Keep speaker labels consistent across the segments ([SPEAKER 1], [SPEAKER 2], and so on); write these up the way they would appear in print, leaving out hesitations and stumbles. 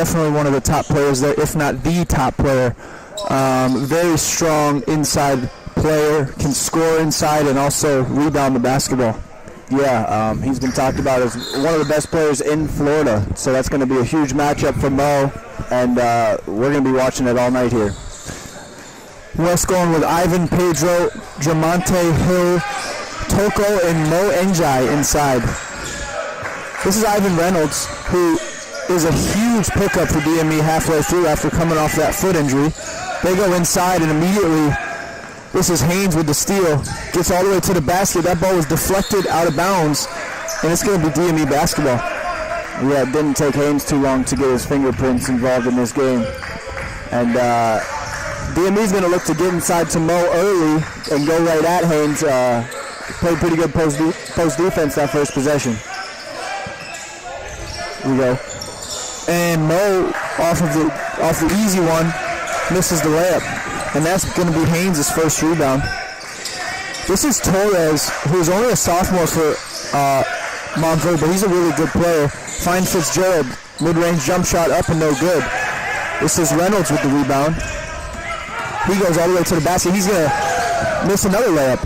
[SPEAKER 1] Definitely one of the top players there, if not the top player. Very strong inside player, can score inside and also rebound the basketball.
[SPEAKER 2] Yeah, he's been talked about as one of the best players in Florida, so that's going to be a huge matchup for Mo, and we're going to be watching it all night here.
[SPEAKER 1] West going with Ivan, Pedro, Dramonte, Hill, Toko, and Mo Njai inside. This is Ivan Reynolds, who is a huge pickup for DME halfway through after coming off that foot injury. They go inside and immediately, this is Haynes with the steal. Gets all the way to the basket. That ball was deflected out of bounds, and it's going to be DME basketball.
[SPEAKER 2] Yeah, it didn't take Haynes too long to get his fingerprints involved in this game. And DME's going to look to get inside to Mo early and go right at Haynes. Played pretty good post defense that first possession. Here we go.
[SPEAKER 1] And Mo, off the easy one, misses the layup. And that's going to be Haynes' first rebound. This is Torres, who's only a sophomore for Montverde, but he's a really good player. Finds Fitzgerald, mid-range jump shot up and no good. This is Reynolds with the rebound. He goes all the way to the basket. He's going to miss another layup.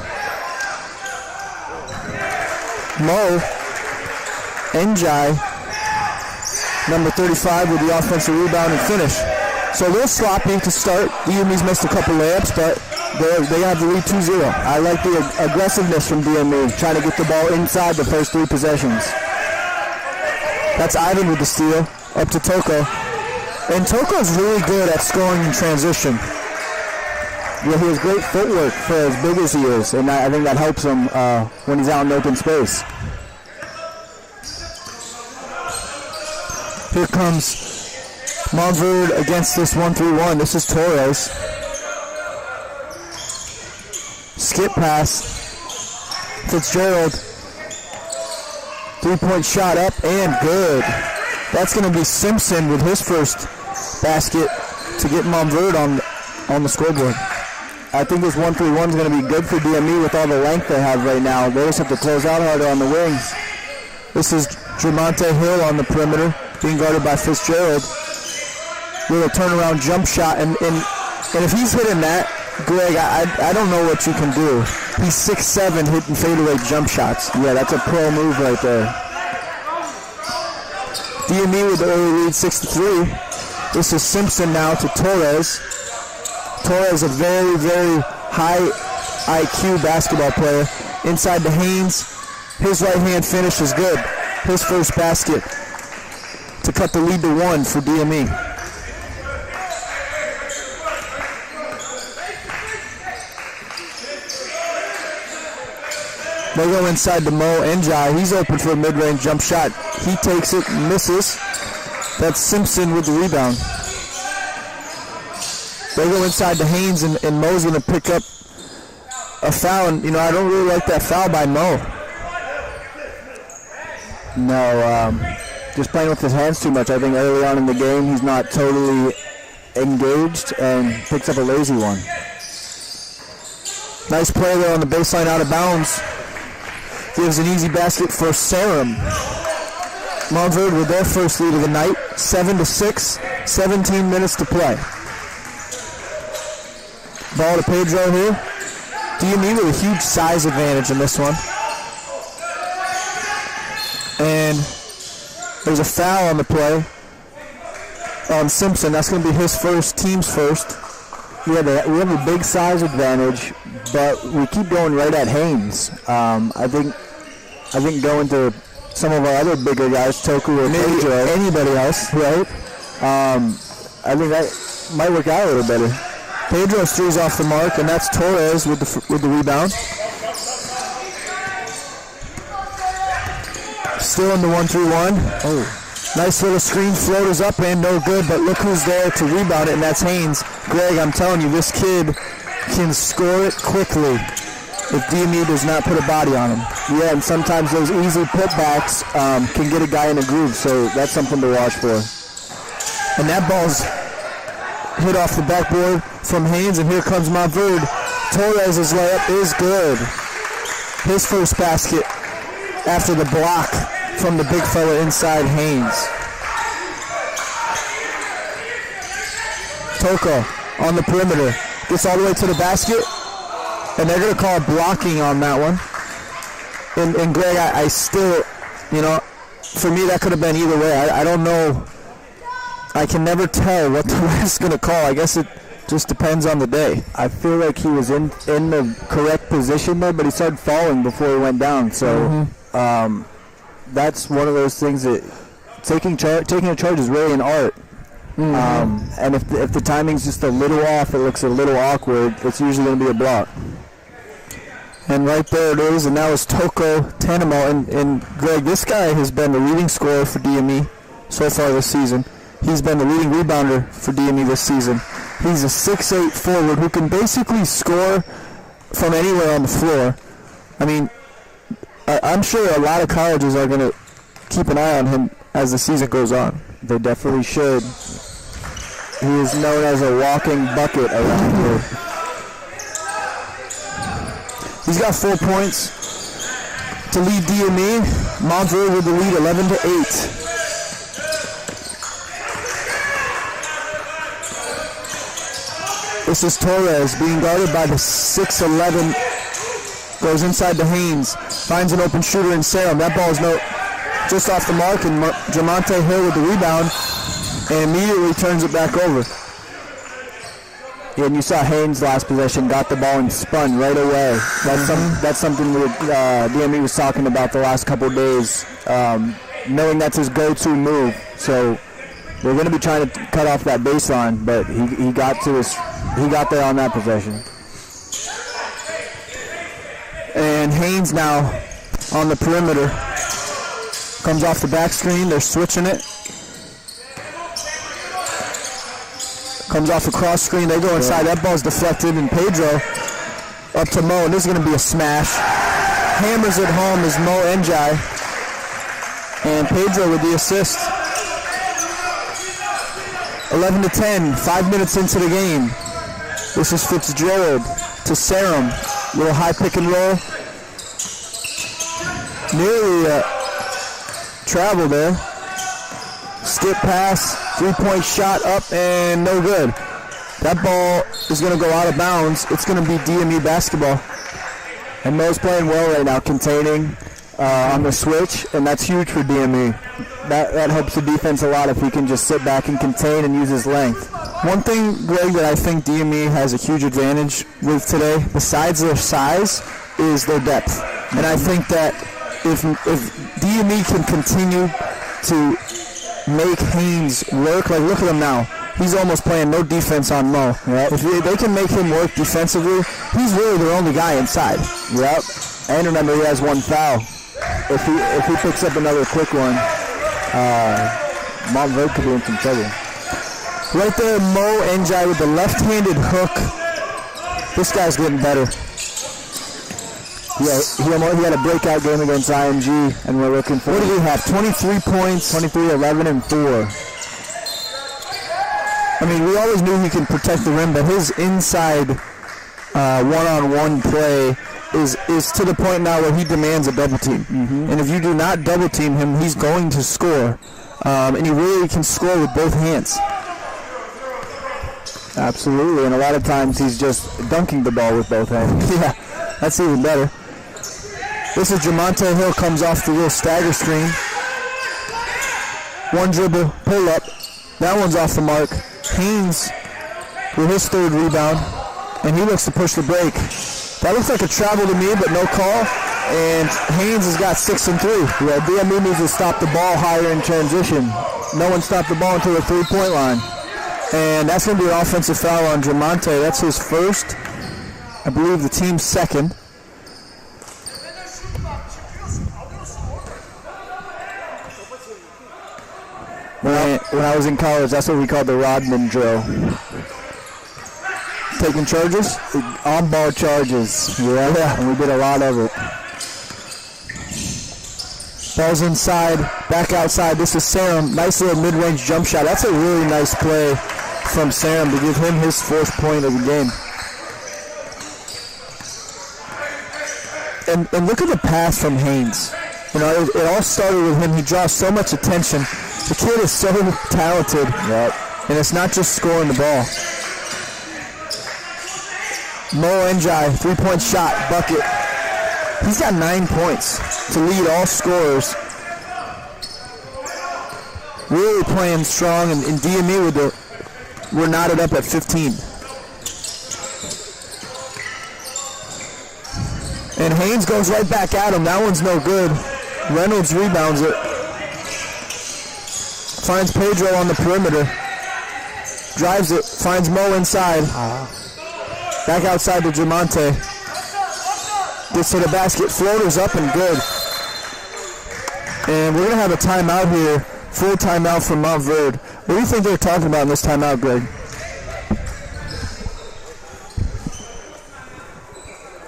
[SPEAKER 1] Mo Njai, number 35, with the offensive rebound and finish. So a little sloppy to start. DME's missed a couple layups, but they have the lead 2-0.
[SPEAKER 2] I like the aggressiveness from DME, trying to get the ball inside the first three possessions.
[SPEAKER 1] That's Ivan with the steal, up to Toko. And Toko's really good at scoring in transition.
[SPEAKER 2] Yeah, he has great footwork for as big as he is, and I think that helps him when he's out in open space.
[SPEAKER 1] Here comes Montverde against this 1-3-1. This is Torres. Skip pass. Fitzgerald. Three-point shot up and good. That's going to be Simpson with his first basket to get Montverde on the scoreboard.
[SPEAKER 2] I think this 1-3-1 is going to be good for DME with all the length they have right now. They just have to close out harder on the wings.
[SPEAKER 1] This is Dramonte Hill on the perimeter, being guarded by Fitzgerald. Little turnaround jump shot, and if he's hitting that, Greg, I don't know what you can do. He's 6'7", hitting fadeaway jump shots.
[SPEAKER 2] Yeah, that's a pro move right there.
[SPEAKER 1] DME with the early lead, 6-3. This is Simpson now to Torres. Torres, a very, very high IQ basketball player. Inside to Haynes. His right-hand finish is good. His first basket to cut the lead to 1 for DME. They go inside to Mo Njai. He's open for a mid-range jump shot. He takes it, misses. That's Simpson with the rebound. They go inside to Haynes, and Mo's going to pick up a foul. And, I don't really like that foul by Mo.
[SPEAKER 2] No, just playing with his hands too much. I think early on in the game, he's not totally engaged and picks up a lazy one.
[SPEAKER 1] Nice play there on the baseline out of bounds. Gives an easy basket for SERİM. Montverde with their first lead of the night, 7-6, 17 minutes to play. Ball to Pedro here. DME with a huge size advantage in this one. And there's a foul on the play on Simpson. That's going to be his first, team's first.
[SPEAKER 2] Yeah, we have a big size advantage, but we keep going right at Haynes. I think going to some of our other bigger guys, Toku or Pedro,
[SPEAKER 1] anybody else, right?
[SPEAKER 2] I think that might work out a little better.
[SPEAKER 1] Pedro threes off the mark, and that's Torres with the rebound. Still in the 1-3-1.
[SPEAKER 2] Oh,
[SPEAKER 1] nice little screen floaters up and no good, but look who's there to rebound it, and that's Haynes. Greg, I'm telling you, this kid can score it quickly if DME does not put a body on him.
[SPEAKER 2] Yeah, and sometimes those easy putbacks can get a guy in a groove, so that's something to watch for.
[SPEAKER 1] And that ball's hit off the backboard from Haynes, and here comes Montverde. Torres' layup is good. His first basket after the block from the big fella inside Haynes. Toko on the perimeter. Gets all the way to the basket, and they're going to call blocking on that one. And Greg, I still, for me that could have been either way. I don't know. I can never tell what the ref's going to call. I guess it just depends on the day.
[SPEAKER 2] I feel like he was in the correct position there, but he started falling before he went down. So that's one of those things that taking a charge is really an art. And if the timing's just a little off, it looks a little awkward, it's usually going to be a block.
[SPEAKER 1] And right there it is, and that was Toko Tanimo. And Greg, this guy has been the leading scorer for DME so far this season. He's been the leading rebounder for DME this season. He's a 6'8" forward who can basically score from anywhere on the floor. I mean, I'm sure a lot of colleges are going to keep an eye on him as the season goes on.
[SPEAKER 2] They definitely should. He is known as a walking bucket around here.
[SPEAKER 1] He's got 4 points to lead DME. Montverde with the lead 11-8. This is Torres being guarded by the 6'11". Goes inside to Haynes. Finds an open shooter in SERİM. That ball is just off the mark, and Jamonte Hill with the rebound and immediately turns it back over.
[SPEAKER 2] Yeah, and you saw Haynes last possession, got the ball and spun right away. That's something that DME was talking about the last couple of days, knowing that's his go-to move. So they're going to be trying to cut off that baseline, but he got there on that possession.
[SPEAKER 1] And Haynes now on the perimeter. Comes off the back screen. They're switching it. Comes off the cross screen. They go inside. That ball's deflected, and Pedro up to Mo, and this is going to be a smash. Hammers it home is Mo Njai. And Pedro with the assist. 11-10, 5 minutes into the game. This is Fitzgerald to SERİM. Little high pick and roll. Nearly travel there. Skip pass, 3-point shot up and no good. That ball is going to go out of bounds. It's going to be DME basketball.
[SPEAKER 2] And Mo's playing well right now, containing on the switch, and that's huge for DME. That helps the defense a lot if he can just sit back and contain and use his length.
[SPEAKER 1] One thing, Greg, that I think DME has a huge advantage with today, besides their size, is their depth. And I think that if DME can continue to make Haynes work, like look at him now. He's almost playing no defense on Mo. Yep. If they can make him work defensively, he's really their only guy inside.
[SPEAKER 2] Yep. And remember, he has one foul. If he picks up another quick one, Montverde could be in some trouble.
[SPEAKER 1] Right there, Mo Njai with the left-handed hook. This guy's getting better.
[SPEAKER 2] Yeah, he had a breakout game against IMG, and we're looking for.
[SPEAKER 1] What did he have? 23 points.
[SPEAKER 2] 23, 11, and 4.
[SPEAKER 1] I mean, we always knew he can protect the rim, but his inside one-on-one play is to the point now where he demands a double team. Mm-hmm. And if you do not double team him, he's going to score. And he really can score with both hands.
[SPEAKER 2] Absolutely, and a lot of times he's just dunking the ball with both hands.
[SPEAKER 1] Yeah, that's even better. This is Jamonte Hill, comes off the little stagger screen. One dribble, pull up. That one's off the mark. Haynes with his third rebound, and he looks to push the break. That looks like a travel to me, but no call. And Haynes has got 6 and 3.
[SPEAKER 2] Yeah, DME needs to stop the ball higher in transition. No one stopped the ball until the 3-point line.
[SPEAKER 1] And that's going to be an offensive foul on Jamonte. That's his first. I believe the team's second.
[SPEAKER 2] When I was in college, that's what we called the Rodman drill.
[SPEAKER 1] Taking charges?
[SPEAKER 2] On-ball charges. Yeah, and we did a lot of it.
[SPEAKER 1] Ball's inside, back outside. This is SERİM. Nice little mid-range jump shot. That's a really nice play from SERİM to give him his fourth point of the game. And look at the pass from Haynes. You know, it all started with him. He draws so much attention. The kid is so talented.
[SPEAKER 2] Yep.
[SPEAKER 1] And it's not just scoring the ball. Mo Njai, 3-point shot, bucket. He's got 9 points to lead all scorers. Really playing strong, and DME we're knotted up at 15. And Haynes goes right back at him. That one's no good. Reynolds rebounds it. Finds Pedro on the perimeter. Drives it. Finds Mo inside. Back outside to Jamonte. Gets to the basket. Floaters up and good. And we're going to have a timeout here. Full timeout from Montverde. What do you think they're talking about in this timeout, Greg?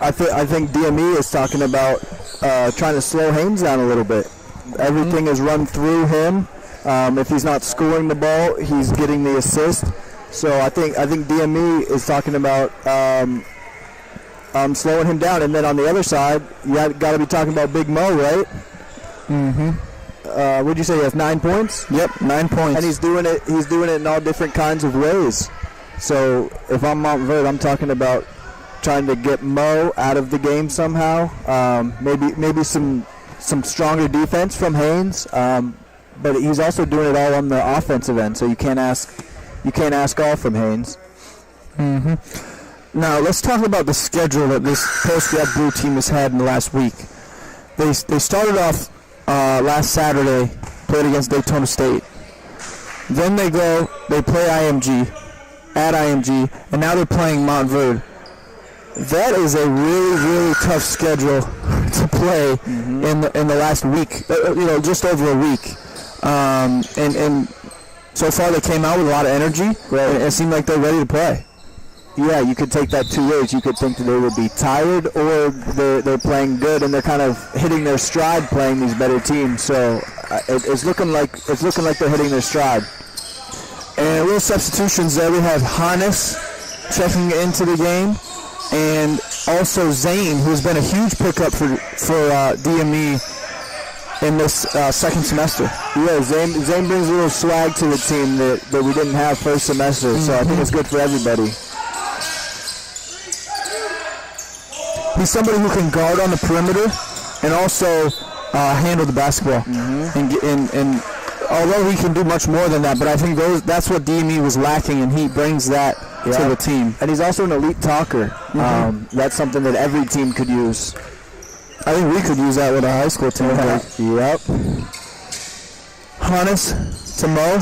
[SPEAKER 2] I think DME is talking about trying to slow Haynes down a little bit. Everything is run through him. If he's not scoring the ball, he's getting the assist. So I think DME is talking about slowing him down. And then on the other side, you got to be talking about Big Mo, right? Mm-hmm. What'd you say? He has 9 points?
[SPEAKER 1] Yep, 9 points.
[SPEAKER 2] And he's doing it in all different kinds of ways. So if I'm Montverde, I'm talking about trying to get Mo out of the game somehow. Maybe some stronger defense from Haynes. But he's also doing it all on the offensive end. So you can't ask all from Haynes.
[SPEAKER 1] Mm-hmm. Now let's talk about the schedule that this post-grad blue team has had in the last week. They started off last Saturday, played against Daytona State. Then they play IMG, at IMG, and now they're playing Montverde. That is a really, really tough schedule to play in the last week. Just over a week. And so far they came out with a lot of energy. Right. And it seemed like they're ready to play.
[SPEAKER 2] Yeah, you could take that two ways. You could think that they would be tired, or they're playing good and they're kind of hitting their stride playing these better teams. So it's looking like they're hitting their stride.
[SPEAKER 1] And little substitutions there. We have Hannes checking into the game, and also Zane, who's been a huge pickup for DME in this second semester.
[SPEAKER 2] Yeah, Zane brings a little swag to the team that we didn't have first semester, so I think it's good for everybody.
[SPEAKER 1] He's somebody who can guard on the perimeter and also handle the basketball. And although he can do much more than that, but I think that's what DME was lacking, and he brings that to the team.
[SPEAKER 2] And he's also an elite talker. That's something that every team could use.
[SPEAKER 1] I think we could use that with a high school team.
[SPEAKER 2] Yep.
[SPEAKER 1] Hannes to Mo.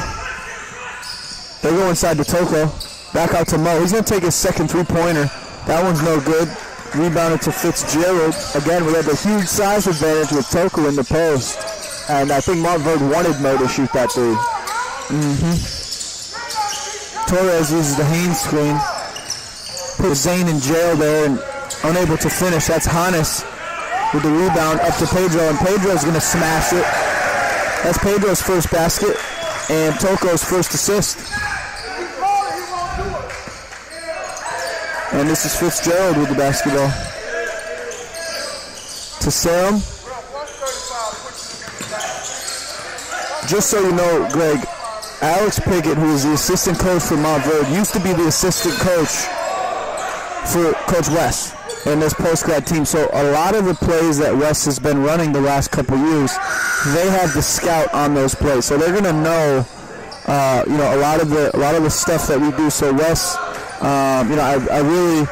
[SPEAKER 1] They go inside to Toko. Back out to Mo. He's going to take his second three-pointer. That one's no good. Rebounded to Fitzgerald.
[SPEAKER 2] Again, we had the huge size advantage with Toko in the post. And I think Montverde wanted Mo to shoot that three.
[SPEAKER 1] Torres uses the Haynes screen. Puts Zane in jail there and unable to finish. That's Hannes with the rebound up to Pedro, and Pedro's going to smash it. That's Pedro's first basket and Toko's first assist. And this is Fitzgerald with the basketball. To SERİM. Just so you know, Greg, Alex Pickett, who is the assistant coach for Montverde, used to be the assistant coach for Coach Wes in this post-grad team. So a lot of the plays that Wes has been running the last couple years, they have the scout on those plays. So they're going to know, a lot of the stuff that we do. So Wes, I really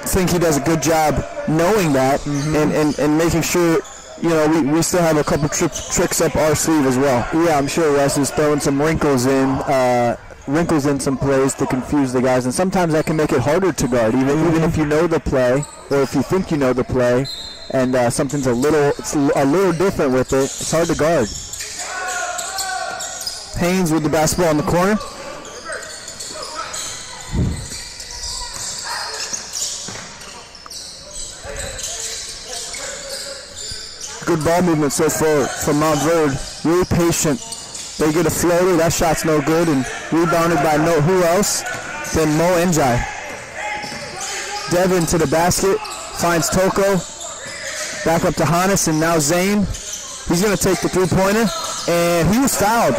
[SPEAKER 1] think he does a good job knowing that and making sure. We still have a couple tricks up our sleeve as well.
[SPEAKER 2] Yeah, I'm sure Wes is throwing some wrinkles in some plays to confuse the guys, and sometimes that can make it harder to guard, even if you know the play, or if you think you know the play, and something's a little different with it. It's hard to guard.
[SPEAKER 1] Haynes with the basketball in the corner. Good ball movement so far from Montverde. Really patient. They get a floater. That shot's no good, and rebounded by who else than Mo Njai. Devin to the basket. Finds Toko. Back up to Hannes, and now Zane. He's going to take the three-pointer, and he was fouled.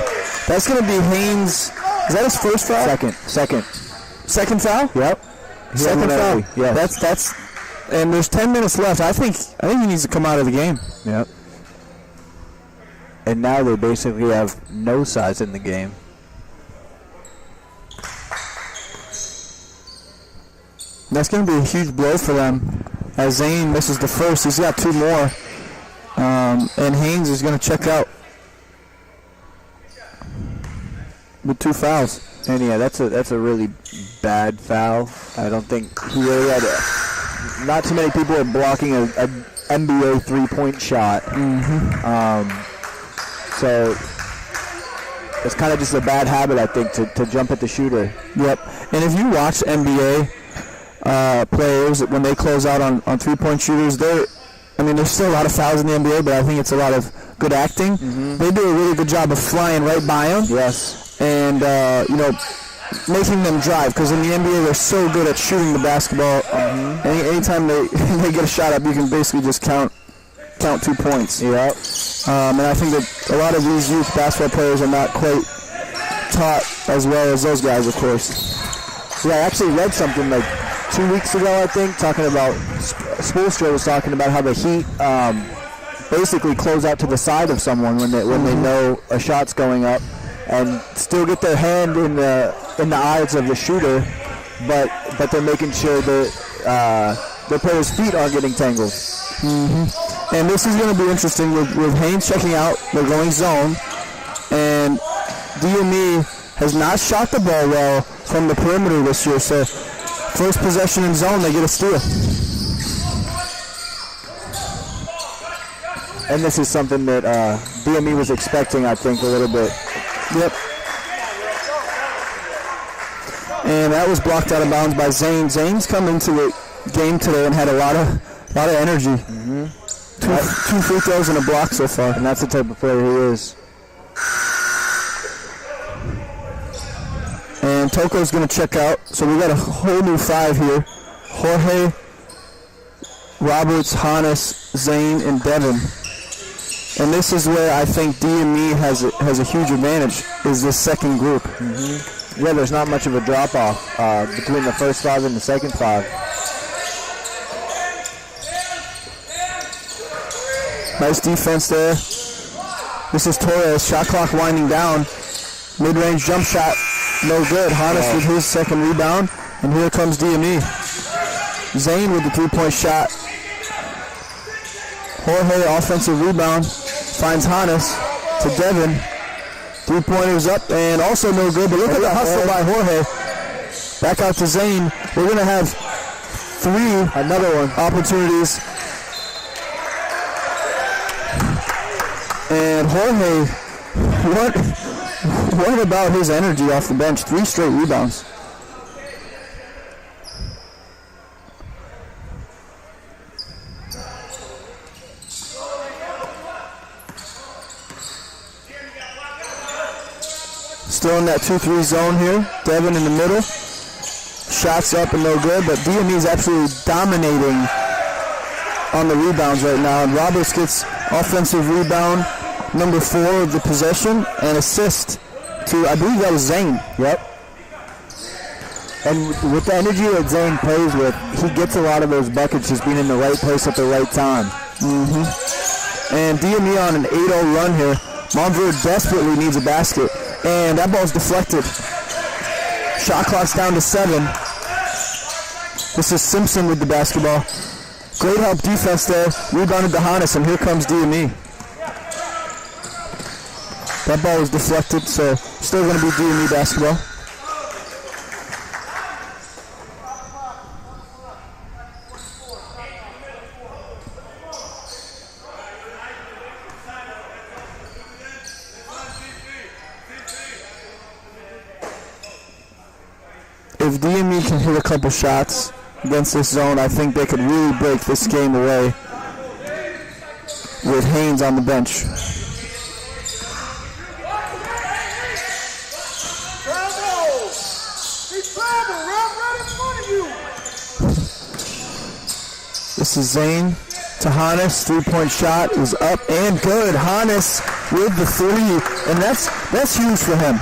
[SPEAKER 1] That's going to be Haynes. Is that his first foul?
[SPEAKER 2] Second.
[SPEAKER 1] Second foul?
[SPEAKER 2] Yep.
[SPEAKER 1] Second foul.
[SPEAKER 2] Yeah.
[SPEAKER 1] That's. And there's 10 minutes left. I think he needs to come out of the game.
[SPEAKER 2] Yep. And now they basically have no size in the game.
[SPEAKER 1] That's going to be a huge blow for them. As Zane misses the first, he's got 2 more. And Haynes is going to check out with 2 fouls.
[SPEAKER 2] And yeah, that's a really bad foul. I don't think he really had not too many people are blocking a NBA 3-point shot. So it's kind of just a bad habit, I think, to jump at the shooter.
[SPEAKER 1] Yep. And if you watch NBA players, when they close out on 3-point shooters, there's still a lot of fouls in the NBA, but I think it's a lot of good acting. They do a really good job of flying right by them.
[SPEAKER 2] Yes.
[SPEAKER 1] And, making them drive, because in the NBA they're so good at shooting the basketball. Anytime they get a shot up, you can basically just count 2 points.
[SPEAKER 2] Yeah.
[SPEAKER 1] And I think that a lot of these youth basketball players are not quite taught as well as those guys, of course.
[SPEAKER 2] Yeah, I actually read something like 2 weeks ago, I think, talking about, Spoelstra was talking about how the Heat basically close out to the side of someone when they know a shot's going up, and still get their hand in the eyes of the shooter, but they're making sure that their players' feet aren't getting tangled.
[SPEAKER 1] And this is going to be interesting with Haynes checking out. They're going zone, and DME has not shot the ball well from the perimeter this year, so first possession in zone, they get a steal.
[SPEAKER 2] And this is something that DME was expecting, I think, a little bit.
[SPEAKER 1] Yep. And that was blocked out of bounds by Zane. Zane's come into the game today and had a lot of energy. 2 free throws and a block so far.
[SPEAKER 2] And that's the type of player he is.
[SPEAKER 1] And Toko's going to check out. So we got a whole new 5 here. Jorge, Roberts, Hannes, Zane, and Devin. And this is where I think DME has a huge advantage, is this second group.
[SPEAKER 2] Yeah, there's not much of a drop-off between the first 5 and the second 5.
[SPEAKER 1] Nice defense there. This is Torres. Shot clock winding down. Mid-range jump shot, no good. Hannes with his second rebound. And here comes DME. Zane with the 3-point shot. Jorge, offensive rebound, finds Hannes to Devin. 3-pointers up and also no good, but look at the hustle by Jorge. Back out to Zane. We're going to have 3 opportunities. And Jorge, what about his energy off the bench? 3 straight rebounds. Still in that 2-3 zone here. Devin in the middle. Shots up and no good, but DME is absolutely dominating on the rebounds right now. And Roberts gets offensive rebound, number 4 of the possession, and assist to, I believe that was Zane.
[SPEAKER 2] Yep. And with the energy that Zane plays with, he gets a lot of those buckets just being in the right place at the right time.
[SPEAKER 1] And DME on an 8-0 run here. Montverde desperately needs a basket. And that ball's deflected. Shot clock's down to 7. This is Simpson with the basketball. Great help defense there. Rebounded to Hannes, and here comes DME. That ball was deflected, so still going to be DME basketball. If DME can hit a couple shots against this zone, I think they could really break this game away with Haynes on the bench. This is Zane to Hannes. 3-point shot is up and good. Hannes with the 3, and that's huge for him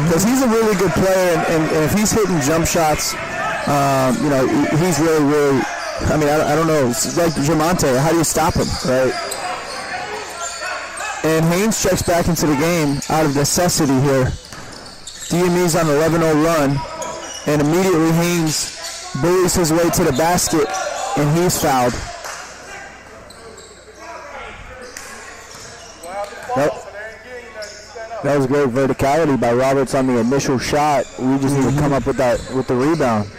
[SPEAKER 1] because he's a really good player, and if he's hitting jump shots, You know, he's really, I mean, I don't know. It's like Jamonte. How do you stop him, right? And Haynes checks back into the game out of necessity here. DME's on an 11-0 run, and immediately Haynes bullies his way to the basket, and he's fouled.
[SPEAKER 2] That was great verticality by Roberts on the initial shot. We just need to come up with the rebound.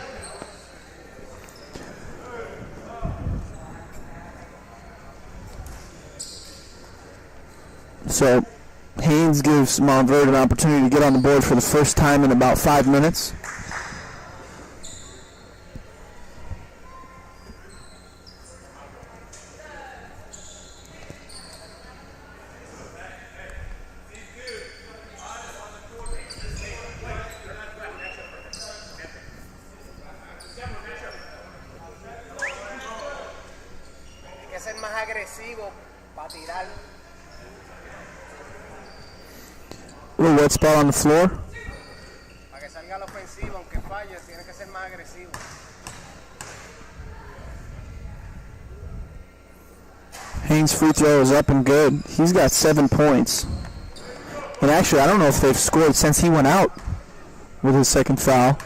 [SPEAKER 1] So Haynes gives Montverde an opportunity to get on the board for the first time in about 5 minutes. Little wet spot on the floor. Haynes' free throw is up and good. He's got 7 points. And actually, I don't know if they've scored since he went out with his second foul.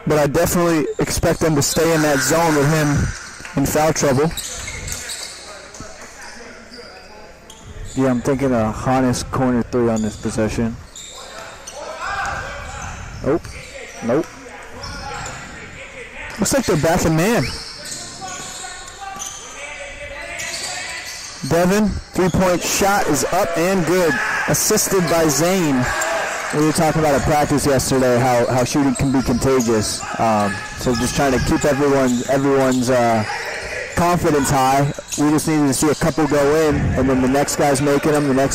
[SPEAKER 1] But I definitely expect them to stay in that zone with him in foul trouble.
[SPEAKER 2] Yeah, I'm thinking a Hannes corner 3 on this possession. Nope.
[SPEAKER 1] Looks like they're back in man. Devin, 3-point shot is up and good. Assisted by Zane.
[SPEAKER 2] We were talking about at practice yesterday how shooting can be contagious. So just trying to keep everyone's confidence high. We just needed to see a couple go in, and then the next guy's making them, and that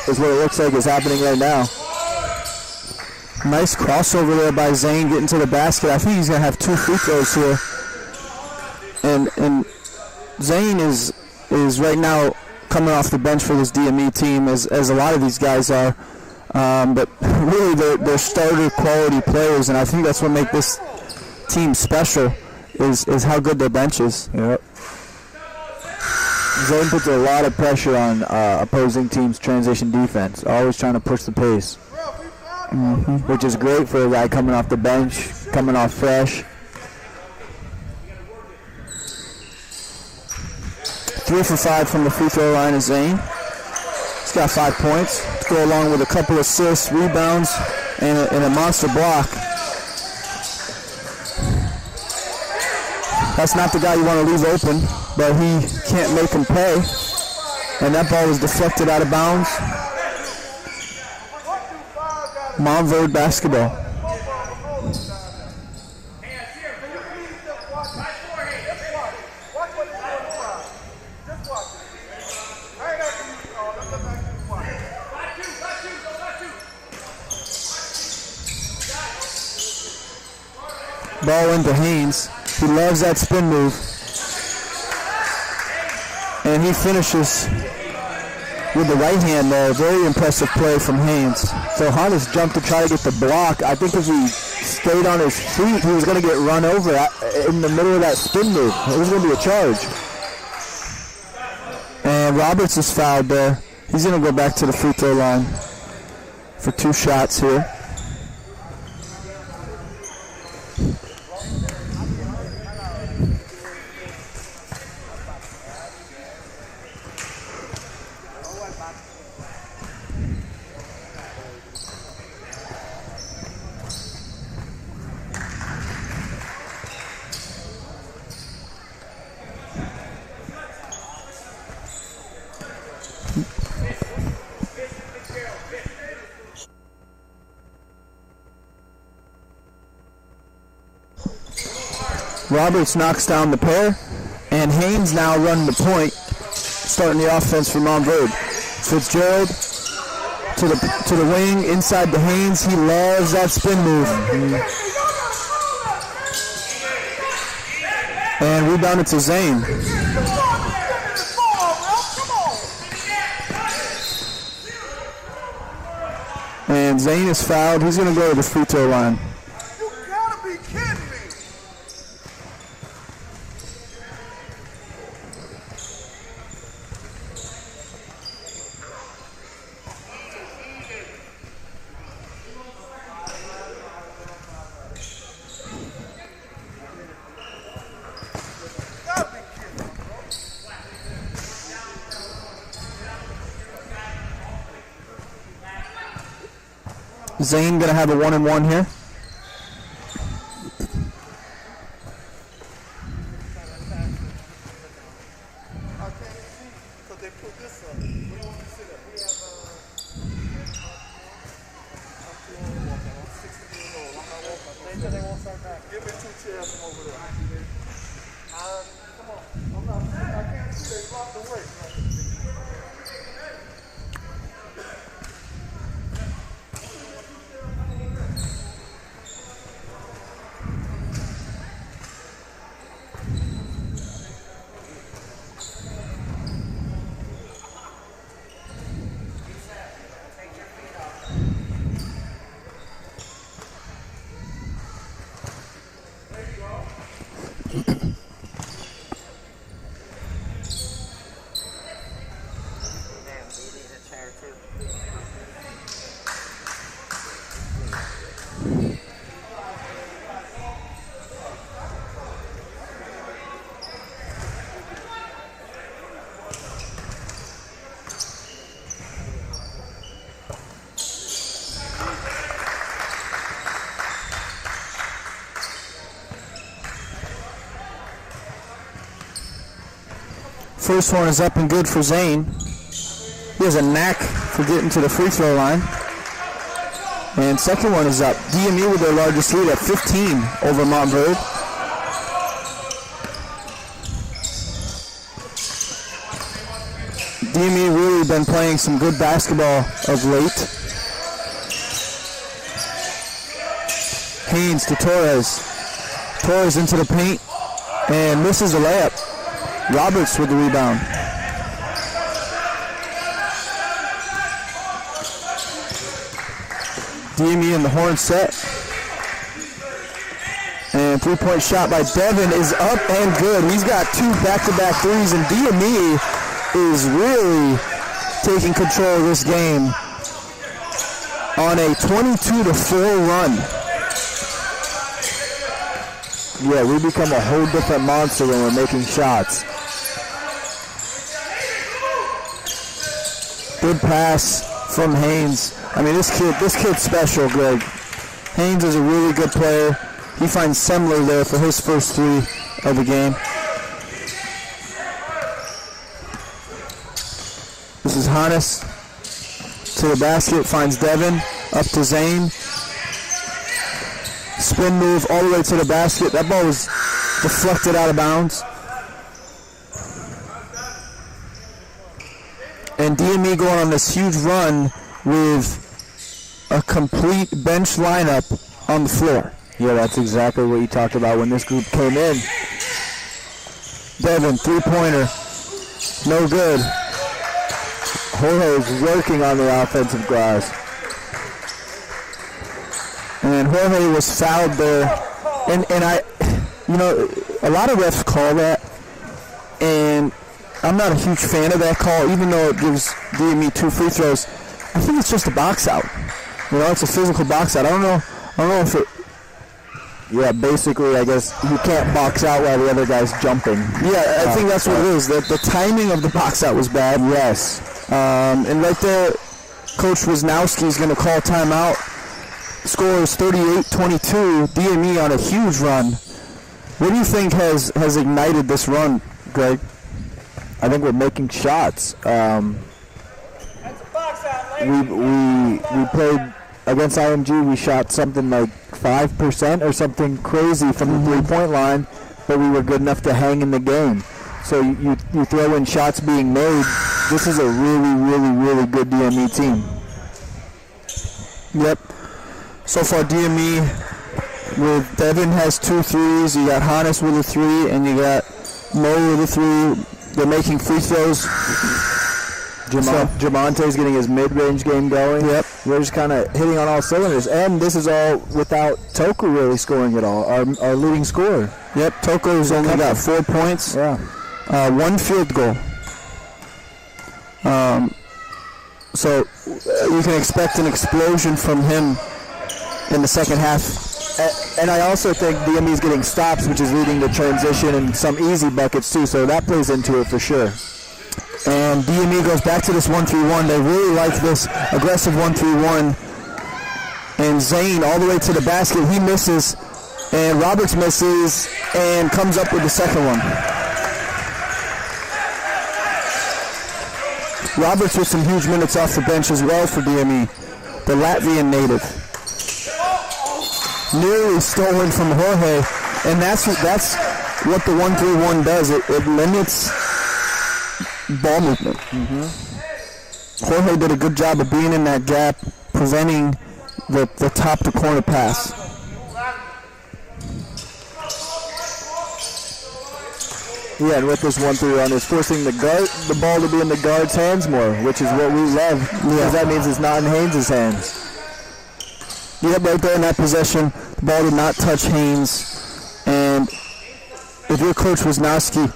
[SPEAKER 2] is what it looks like is happening right now.
[SPEAKER 1] Nice crossover there by Zane getting to the basket. I think he's going to have 2 free throws here. And Zane is right now coming off the bench for this DME team, as a lot of these guys are. But really, they're starter quality players, and I think that's what makes this team special. Is how good their bench is.
[SPEAKER 2] Yep. Zane puts a lot of pressure on opposing teams' transition defense, always trying to push the pace, which is great for a guy coming off the bench, coming off fresh.
[SPEAKER 1] 3 for 5 from the free throw line is Zane. He's got 5 points to go along with a couple assists, rebounds, and a monster block. That's not the guy you want to leave open, but he can't make him pay. And that ball was deflected out of bounds. Montverde basketball. Ball into Haynes. He loves that spin move. And he finishes with the right hand there. Very impressive play from Haynes.
[SPEAKER 2] So Hannes jumped to try to get the block. I think if he stayed on his feet, he was going to get run over in the middle of that spin move. It was going to be a charge.
[SPEAKER 1] And Roberts is fouled there. He's going to go back to the free throw line for 2 shots here. Roberts knocks down the pair, and Haynes now running the point, starting the offense for Montverde. Fitzgerald to the wing, inside to Haynes. He loves that spin move. And rebounded to Zane. And Zane is fouled. He's going to go to the free throw line.
[SPEAKER 3] You gotta be kidding me.
[SPEAKER 1] Zane going to have a 1-and-1 here.
[SPEAKER 3] Give me 2 chairs from over there. Come on. I can't see they blocked the way.
[SPEAKER 1] First one is up and good for Zane. He has a knack for getting to the free throw line. And second one is up. DME with their largest lead at 15 over Montverde. DME really been playing some good basketball of late. Haynes to Torres. Torres into the paint and misses the layup. Roberts with the rebound. DME in the horn set. And three-point shot by Devin is up and good. He's got 2 back-to-back threes, and DME is really taking control of this game on a 22-4 run.
[SPEAKER 2] Yeah, we become a whole different monster when we're making shots.
[SPEAKER 1] Good pass from Haynes. I mean, this kid's special, Greg. Haynes is a really good player. He finds Semler there for his first 3 of the game. This is Hannes to the basket, finds Devin, up to Zane. Spin move all the way to the basket. That ball was deflected out of bounds. And DME going on this huge run with a complete bench lineup on the floor.
[SPEAKER 2] Yeah, that's exactly what you talked about when this group came in.
[SPEAKER 1] Devin, three-pointer. No good.
[SPEAKER 2] Jorge's working on the offensive glass.
[SPEAKER 1] And Jorge was fouled there. And a lot of refs call that. And I'm not a huge fan of that call, even though it gives DME 2 free throws. I think it's just a box out. It's a physical box out. I don't know if it.
[SPEAKER 2] Yeah, basically, I guess you can't box out while the other guy's jumping.
[SPEAKER 1] Yeah, I think that's what it is. The timing of the box out was bad.
[SPEAKER 2] Yes.
[SPEAKER 1] And right there, Coach Wisnowski is going to call timeout. Score is 38-22. DME on a huge run. What do you think has ignited this run, Greg?
[SPEAKER 2] I think we're making shots. We played against IMG. We shot something like 5% or something crazy from the three-point line, but we were good enough to hang in the game. So you throw in shots being made. This is a really, really, really good DME team.
[SPEAKER 1] Yep. So far, DME with Devin has 2 threes. You got Hannes with a 3, and you got Mo with a 3. They're making free throws.
[SPEAKER 2] Jamonte's getting his mid-range game going.
[SPEAKER 1] Yep.
[SPEAKER 2] We're just kind of hitting on all cylinders. And this is all without Toku really scoring at all, our leading scorer.
[SPEAKER 1] Yep, Toko's only got 4 points.
[SPEAKER 2] Yeah.
[SPEAKER 1] 1 field goal. So you can expect an explosion from him in the second half.
[SPEAKER 2] And I also think DME is getting stops, which is leading to transition and some easy buckets too, so that plays into it for sure.
[SPEAKER 1] And DME goes back to this 1-3-1. They really like this aggressive 1-3-1. And Zane all the way to the basket. He misses, and Roberts misses, and comes up with the second one. Roberts with some huge minutes off the bench as well for DME, the Latvian native. Nearly stolen from Jorge, and that's what the 1-3-1 does. It limits ball movement. Jorge did a good job of being in that gap, preventing the top to corner pass.
[SPEAKER 2] Yeah, and with this 1-3-1, it's forcing the ball to be in the guard's hands more, which is what we love, because that means it's not in Haynes' hands.
[SPEAKER 1] Yep, right there in that possession, the ball did not touch Haynes. And if you're Coach Wisnowski,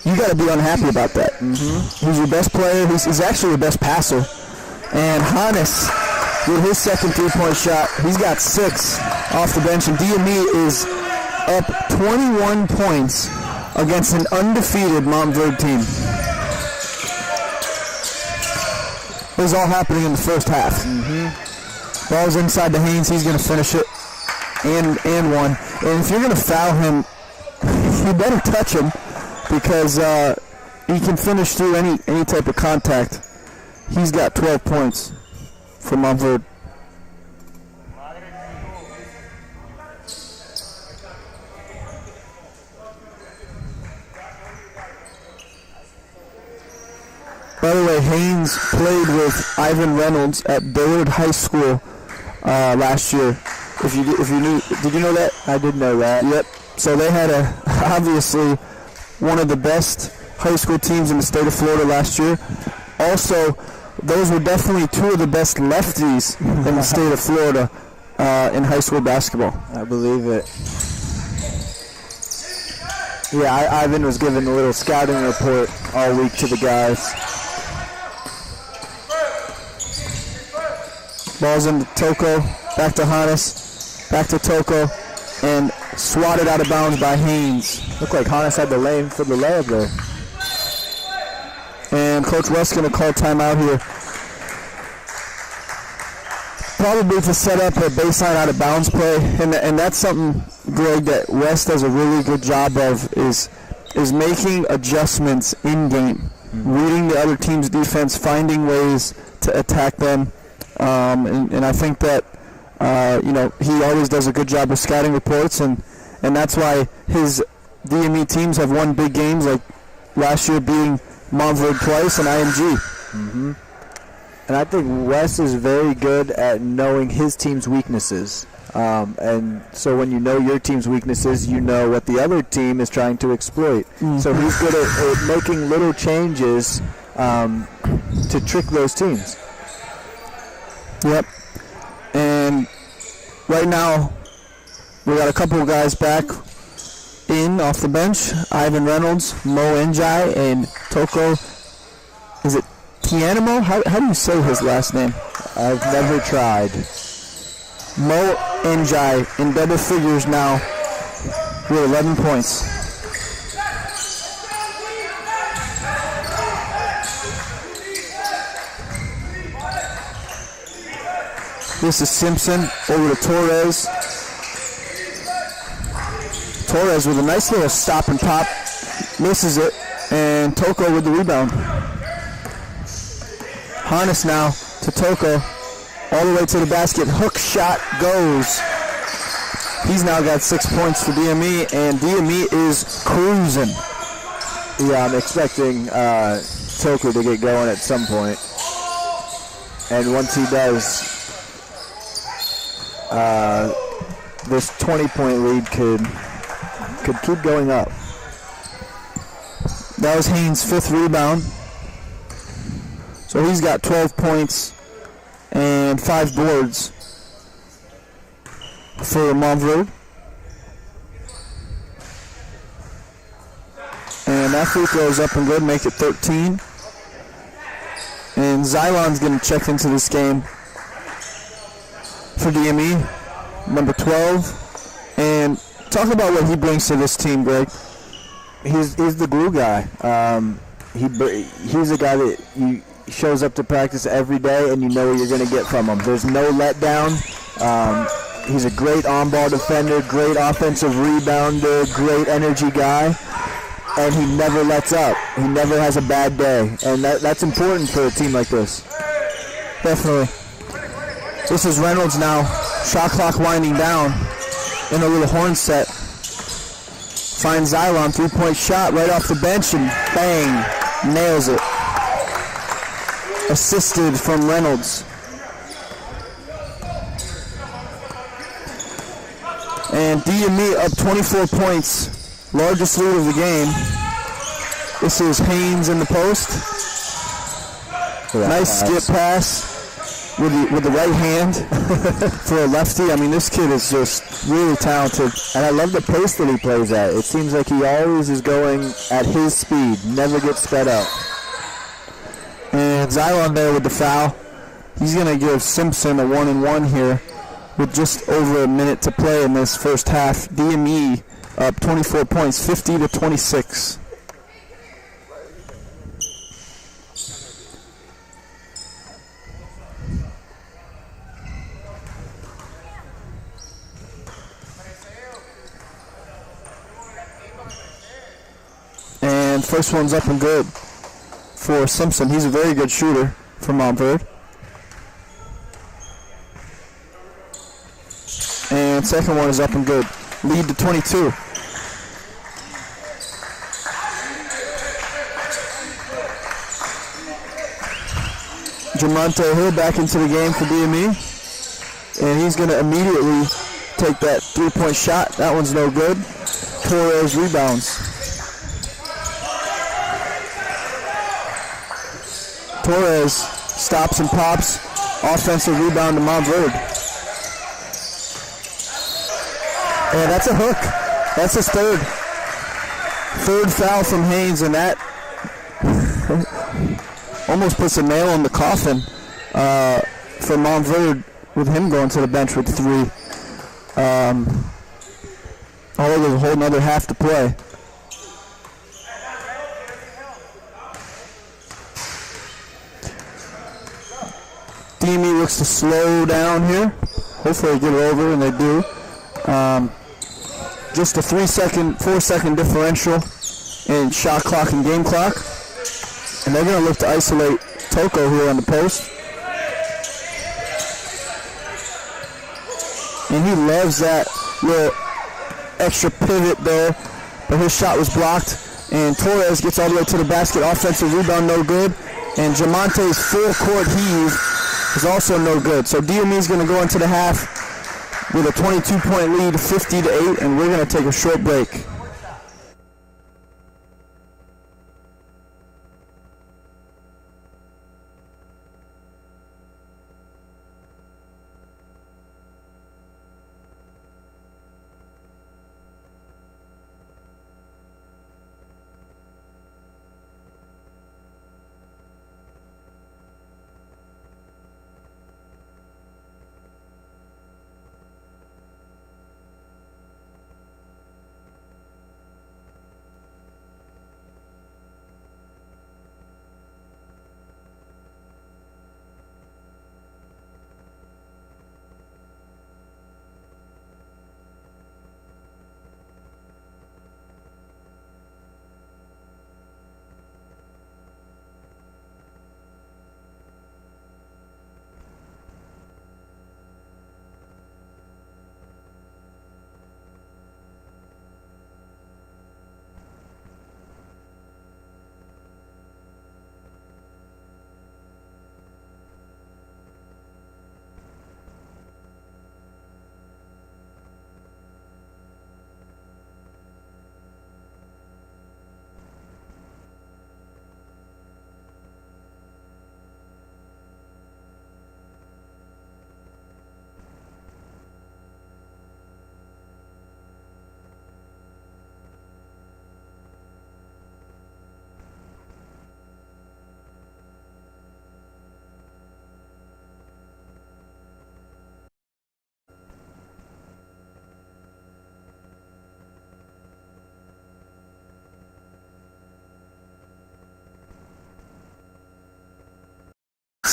[SPEAKER 1] you got to be unhappy about that. He's your best player. He's actually your best passer. And Hannes, with his second three-point shot, he's got 6 off the bench. And DME is up 21 points against an undefeated Montverde team. It was all happening in the first half. Ball's inside the Haynes. He's going to finish it and one. And if you're going to foul him, you better touch him, because he can finish through any type of contact. He's got 12 points for Montverde. By the way, Haynes played with Ivan Reynolds at Baylor High School last year. If you knew, did you know that?
[SPEAKER 2] I did know that.
[SPEAKER 1] Yep. So they had obviously one of the best high school teams in the state of Florida last year. Also, those were definitely 2 of the best lefties in the state of Florida in high school basketball.
[SPEAKER 2] I believe it. Yeah, Ivan was giving a little scouting report all week to the guys.
[SPEAKER 1] Ball's into Toko, back to Hannes, back to Toko, and swatted out of bounds by Haynes.
[SPEAKER 2] Looked like Hannes had the lane for the layup there.
[SPEAKER 1] And Coach West's going to call timeout here. Probably to set up a baseline out of bounds play, and that's something, Greg, that West does a really good job of, is making adjustments in game, reading the other team's defense, finding ways to attack them. And I think that he always does a good job of scouting reports, and that's why his DME teams have won big games, like last year beating Montverde twice and IMG.
[SPEAKER 2] And I think Wes is very good at knowing his team's weaknesses. And so when you know your team's weaknesses, you know what the other team is trying to exploit. So he's good at making little changes to trick those teams.
[SPEAKER 1] Yep. And right now, we got a couple of guys back in off the bench. Ivan Reynolds, Mo Njai, and Toko. Is it Tianimo? How do you say his last name?
[SPEAKER 2] I've never tried.
[SPEAKER 1] Mo Njai in double figures now with 11 points. This is Simpson over to Torres. Torres with a nice little stop and pop. Misses it. And Toko with the rebound. Hannes now to Toko. All the way to the basket. Hook shot goes. He's now got 6 points for DME, and DME is cruising.
[SPEAKER 2] Yeah, I'm expecting Toko to get going at some point. And once he does, this 20-point lead could keep going up.
[SPEAKER 1] That was Haynes' 5th rebound. So So he's got 12 points and 5 boards for Montverde. And that free throw is up and good, make it 13. And Xylon's going to check into this game for DME, number 12. And talk about what he brings to this team, Greg.
[SPEAKER 2] He's the glue guy. He's a guy that shows up to practice every day, and you know what you're going to get from him. There's no letdown. He's a great on-ball defender, great offensive rebounder, great energy guy, and he never lets up. He never has a bad day, and that's important for a team like this.
[SPEAKER 1] Definitely. This is Reynolds now. Shot clock winding down in a little horn set. Finds Xylon, three-point shot right off the bench, and bang, nails it. Assisted from Reynolds. And DME up 24 points, largest lead of the game. This is Haynes in the post. Nice skip pass with the right hand for a lefty. I mean, this kid is just really talented.
[SPEAKER 2] And I love the pace that he plays at. It seems like he always is going at his speed, never gets sped up.
[SPEAKER 1] And Xylon there with the foul. He's going to give Simpson a 1-and-1 here with just over a minute to play in this first half. DME up 24 points, 50-26. And first one's up and good for Simpson. He's a very good shooter for Montverde. And second one is up and good. Lead to 22. Jamonte Hill back into the game for DME. And he's going to immediately take that three-point shot. That one's no good. Torres rebounds. Torres stops and pops. Offensive rebound to Montverde. And that's a hook. That's his third. Third foul from Haynes, and that almost puts a nail in the coffin for Montverde with him going to the bench with 3. Although there's a whole another half to play. DME looks to slow down here. Hopefully they get it over, and they do. Just a 4-second differential in shot clock and game clock. And they're going to look to isolate Toko here on the post. And he loves that little extra pivot there. But his shot was blocked. And Torres gets all the way to the basket. Offensive rebound, no good. And Jamonte's full court heave is also no good. So DME is going to go into the half with a 22-point lead, 50-8, and we're going to take a short break.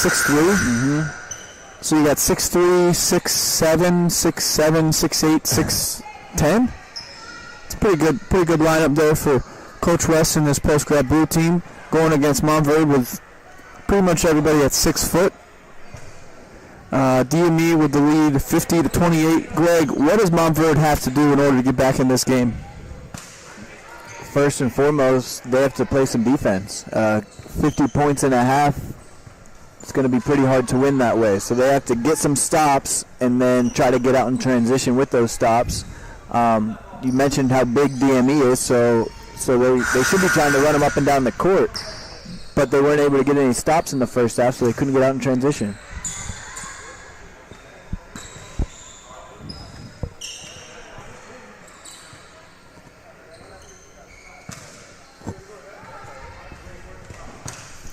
[SPEAKER 1] 6'3". So you got 6'3", 6'7", 6'7", 6'8", 6'10". It's a pretty good lineup there for Coach West and his post-grad blue team, going against Montverde with pretty much everybody at 6 foot. DME with the lead 50-28. Greg, what does Montverde have to do in order to get back in this game?
[SPEAKER 2] First and foremost, they have to play some defense. 50 points and a half, it's going to be pretty hard to win that way. So they have to get some stops and then try to get out in transition with those stops. You mentioned how big DME is, so they should be trying to run them up and down the court. But they weren't able to get any stops in the first half, so they couldn't get out in transition.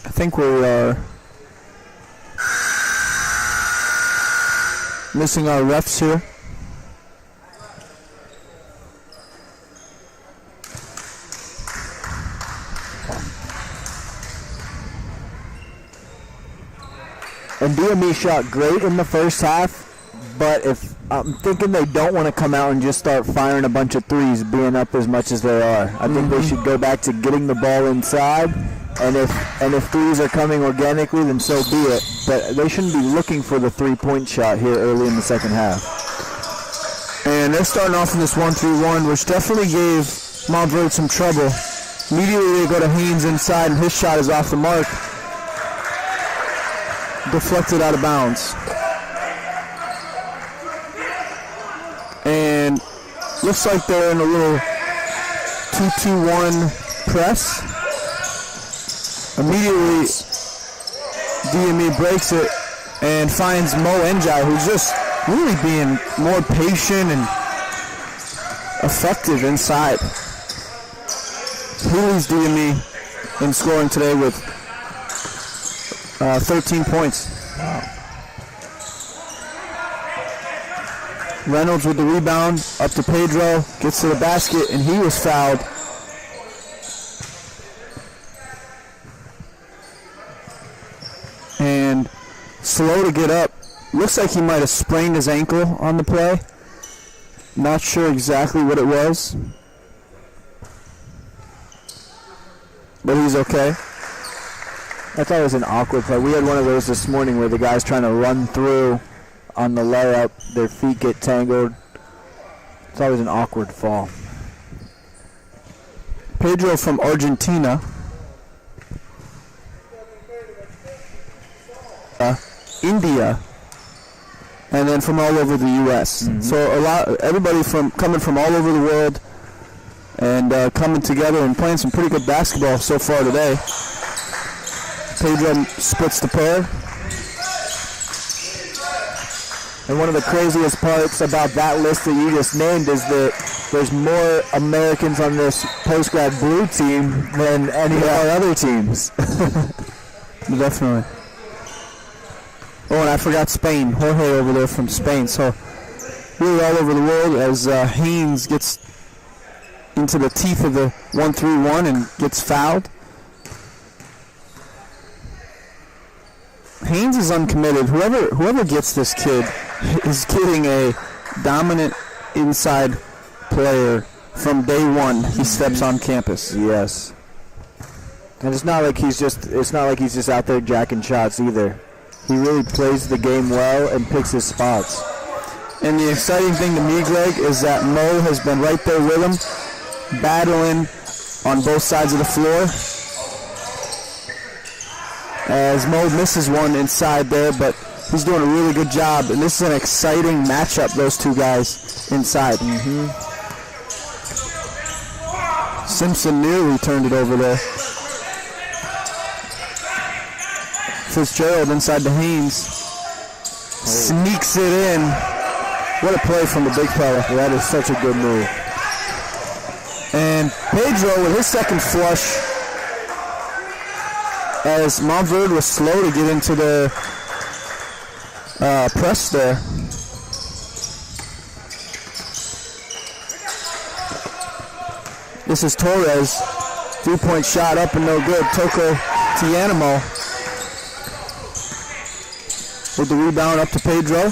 [SPEAKER 1] I think we're missing our refs here.
[SPEAKER 2] And DME shot great in the first half, but if I'm thinking they don't want to come out and just start firing a bunch of threes, being up as much as they are. I think they should go back to getting the ball inside, and if threes are coming organically, then so be it. But they shouldn't be looking for the three-point shot here early in the second half.
[SPEAKER 1] And they're starting off in this 1-3-1, which definitely gave Montverde some trouble. Immediately they go to Haynes inside, and his shot is off the mark. Deflected out of bounds. And looks like they're in a little 2-2-1 press. Immediately, DME breaks it and finds MONTVERDE, who's just really being more patient and effective inside. He leads DME in scoring today with 13 points. Wow. Reynolds with the rebound, up to Pedro, gets to the basket, and he was fouled. And slow to get up. Looks like he might have sprained his ankle on the play. Not sure exactly what it was, but he's okay.
[SPEAKER 2] I thought it was an awkward play. We had one of those this morning where the guy's trying to run through on the layup, their feet get tangled. It's always an awkward fall.
[SPEAKER 1] Pedro from Argentina. India, and then from all over the U.S. So everybody coming from all over the world, and coming together and playing some pretty good basketball so far today. Pedro splits the pair.
[SPEAKER 2] And one of the craziest parts about that list that you just named is that there's more Americans on this post-grad blue team than any of our other teams.
[SPEAKER 1] Definitely. Oh, and I forgot Spain. Jorge over there from Spain. So really all over the world as Haynes gets into the teeth of the 1-3-1 and gets fouled. Haynes is uncommitted. Whoever gets this kid is getting a dominant inside player from day one he steps on campus.
[SPEAKER 2] Yes. And it's not like he's just out there jacking shots either. He really plays the game well and picks his spots.
[SPEAKER 1] And the exciting thing to me, Greg, is that Mo has been right there with him, battling on both sides of the floor. As Mo misses one inside there, but he's doing a really good job. And this is an exciting matchup, those two guys inside. Simpson nearly turned it over there. Fitzgerald inside to Haynes. Sneaks it in. What a play from the big fella.
[SPEAKER 2] That is such a good move.
[SPEAKER 1] And Pedro with his second flush, as Montverde was slow to get into the press there. This is Torres. 3-point shot up and no good. Toko Tianimo. with the rebound up to Pedro.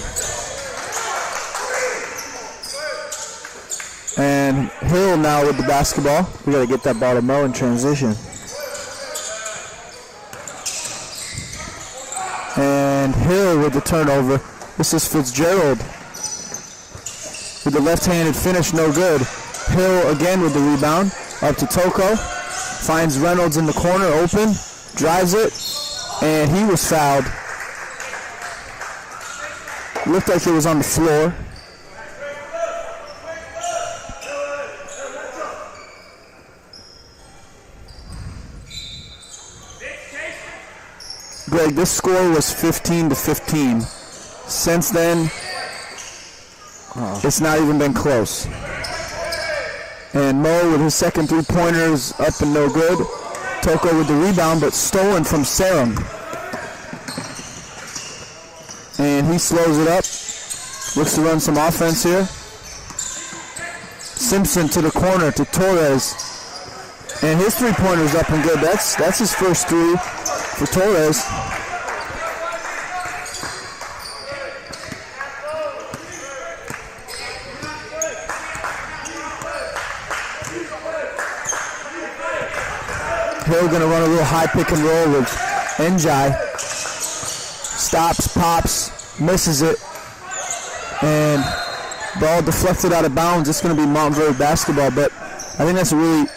[SPEAKER 1] And Hill now with the basketball.
[SPEAKER 2] We got to get that ball to Mo in transition.
[SPEAKER 1] And Hill with the turnover. This is Fitzgerald with the left-handed finish, no good. Hill again with the rebound, up to Toko. Finds Reynolds in the corner, open, drives it, and he was fouled. Looked like it was on the floor. Greg, this score was 15-15. Since then, it's not even been close. And Mo with his second three-pointers up and no good. Toko with the rebound, but stolen from SERİM. And he slows it up. Looks to run some offense here. Simpson to the corner to Torres. And his three-pointer's up and good. That's his first three for Torres. Hill gonna run a little high pick and roll with Njai. Stops, pops, misses it, and ball deflected out of bounds. It's gonna be Montverde basketball, but I think that's a really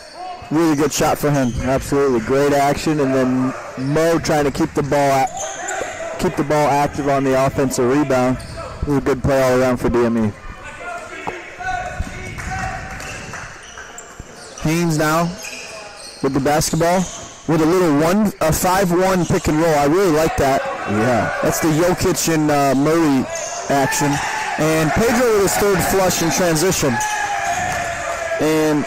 [SPEAKER 1] good shot for him.
[SPEAKER 2] Absolutely, great action, and then Mo trying to keep the ball active on the offensive rebound. It was a good play all around for DME.
[SPEAKER 1] Haynes now with the basketball with a little 5-1 pick and roll. I really like that.
[SPEAKER 2] Yeah.
[SPEAKER 1] That's the Jokic and Murray action. And Pedro with his third flush in transition. And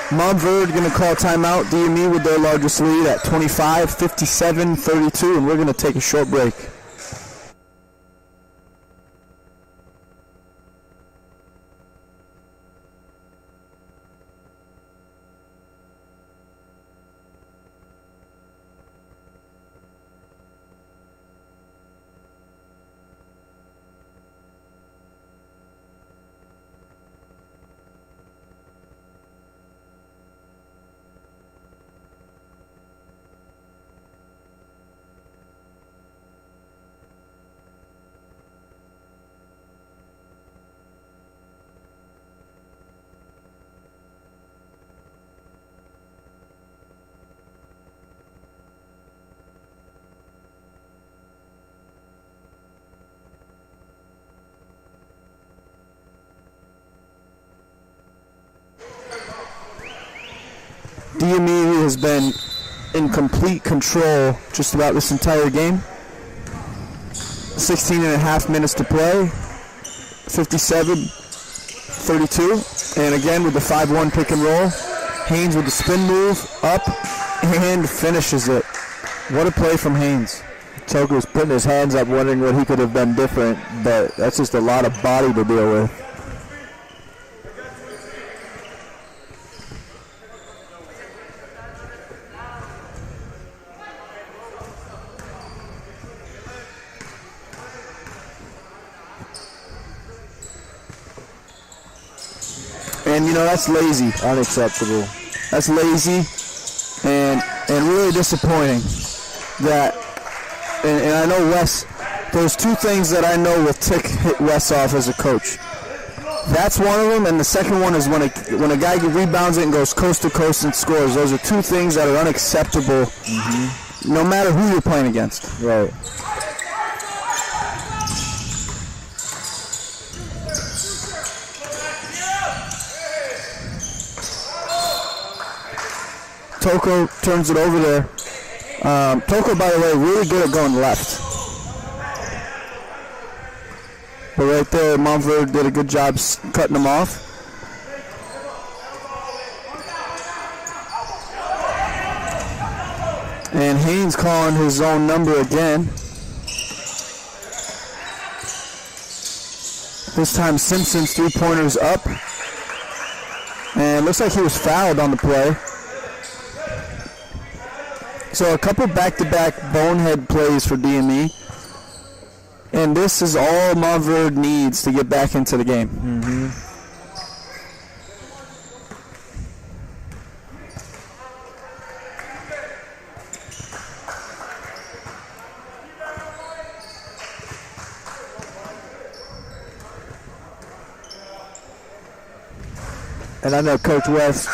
[SPEAKER 1] Montverde going to call timeout. DME with their largest lead at 25, 57, 32, and we're going to take a short break. DME has been in complete control just about this entire game. 16 and a half minutes to play. 57-32. And again with the 5-1 pick and roll. Haynes with the spin move, up, and finishes it. What a play from Haynes.
[SPEAKER 2] Toko's putting his hands up wondering what he could have done different, but that's just a lot of body to deal with.
[SPEAKER 1] And, you know, that's lazy.
[SPEAKER 2] Unacceptable.
[SPEAKER 1] That's lazy and really disappointing. That, and I know Wes, there's two things that I know will tick Wes off as a coach. That's one of them, and the second one is when a guy rebounds it and goes coast to coast and scores. Those are two things that are unacceptable, no matter who you're playing against.
[SPEAKER 2] Right.
[SPEAKER 1] Toko turns it over there. Toko, by the way, really good at going left. But right there, Montverde did a good job cutting him off. And Haynes calling his own number again. This time Simpson's three-pointer's up. And looks like he was fouled on the play. So a couple back-to-back bonehead plays for DME. And this is all Montverde needs to get back into the game.
[SPEAKER 2] And I know Coach West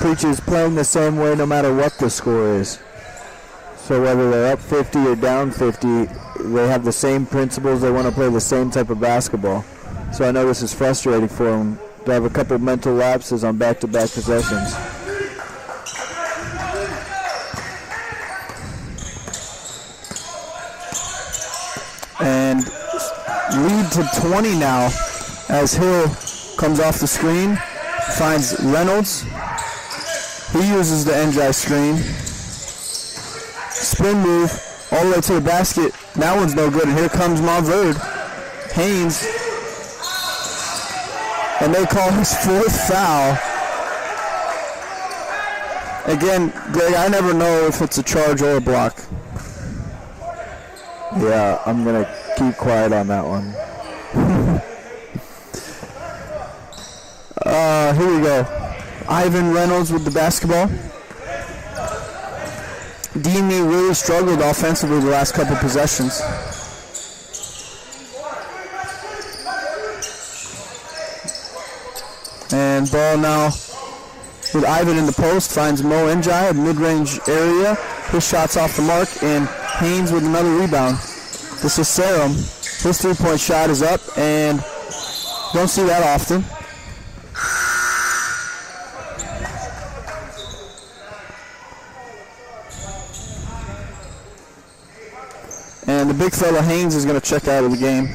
[SPEAKER 2] preaches playing the same way no matter what the score is. So whether they're up 50 or down 50, they have the same principles. They want to play the same type of basketball. So I know this is frustrating for them to have a couple mental lapses on back-to-back possessions.
[SPEAKER 1] And lead to 20 now as Hill comes off the screen, finds Reynolds. He uses the NJ screen. Spin move all the way to the basket. That one's no good. And here comes Montverde. Haynes. And they call his fourth foul. Again, Greg, I never know if it's a charge or a block.
[SPEAKER 2] Yeah, I'm going to keep quiet on that one.
[SPEAKER 1] Here we go. Ivan Reynolds with the basketball. DME really struggled offensively the last couple possessions. And ball now with Ivan in the post, finds Mo Njai, a mid-range area. His shot's off the mark, and Haynes with another rebound. This is SERİM. His three-point shot is up, and don't see that often. And the big fella Haynes is going to check out of the game.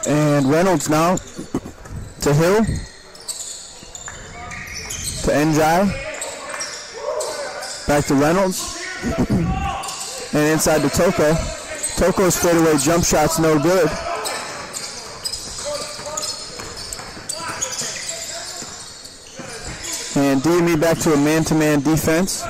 [SPEAKER 1] And Reynolds now to Hill, to Njai, back to Reynolds, and inside to Toko. Toko's straightaway jump shot's no good. And DME back to a man-to-man defense.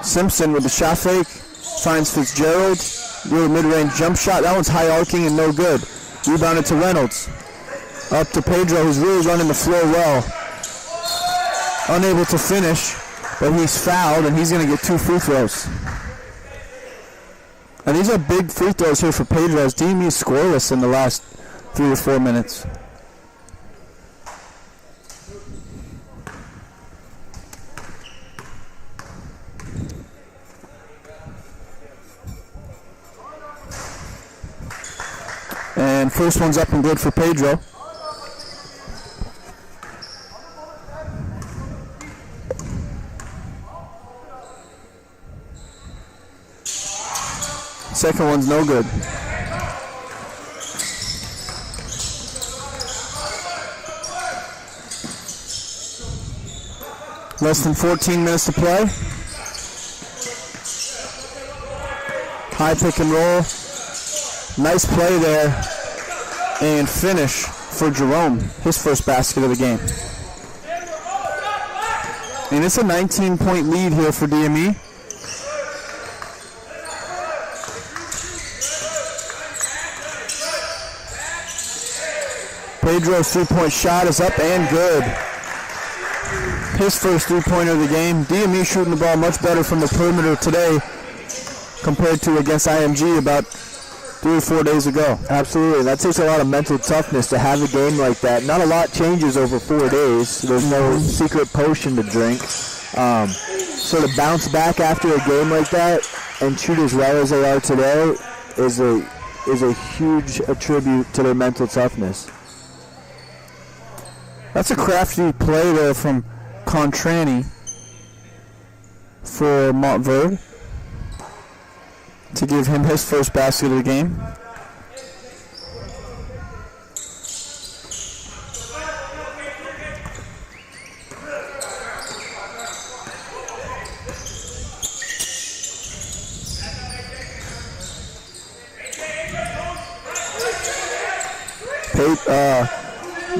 [SPEAKER 1] Simpson with the shot fake, finds Fitzgerald, do a mid-range jump shot. That one's high arcing and no good. Rebounded to Reynolds. Up to Pedro, who's really running the floor well. Unable to finish, but he's fouled, and he's going to get 2 free throws. And these are big free throws here for Pedro, as DME is scoreless in the last 3 or 4 minutes. And first one's up and good for Pedro. Second one's no good. Less than 14 minutes to play. High pick and roll. Nice play there. And finish for Jerome. His first basket of the game. And it's a 19-point lead here for DME. Pedro's three-point shot is up and good. His first three-pointer of the game. DME shooting the ball much better from the perimeter today compared to against IMG about 3 or 4 days ago.
[SPEAKER 2] Absolutely. That takes a lot of mental toughness to have a game like that. Not a lot changes over 4 days. There's no secret potion to drink. So to bounce back after a game like that and shoot as well as they are today is a huge attribute to their mental toughness.
[SPEAKER 1] That's a crafty play there from Contrani for Montverde to give him his first basket of the game.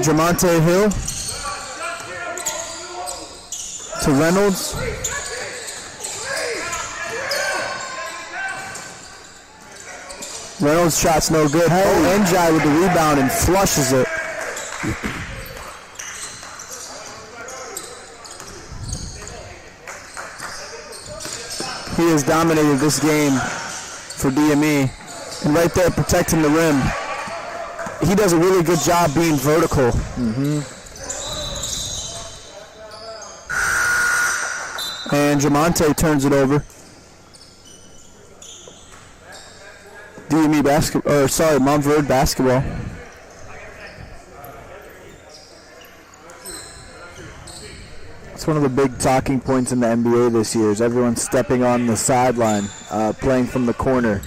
[SPEAKER 1] Jamonte Hill to Reynolds. Reynolds' shot's no good. Njai with the rebound and flushes it. He has dominated this game for DME. And right there protecting the rim. He does a really good job being vertical. And Jamonte turns it over. DME basketball, or sorry, Montverde basketball.
[SPEAKER 2] It's one of the big talking points in the NBA this year is everyone stepping on the sideline, playing from the corner.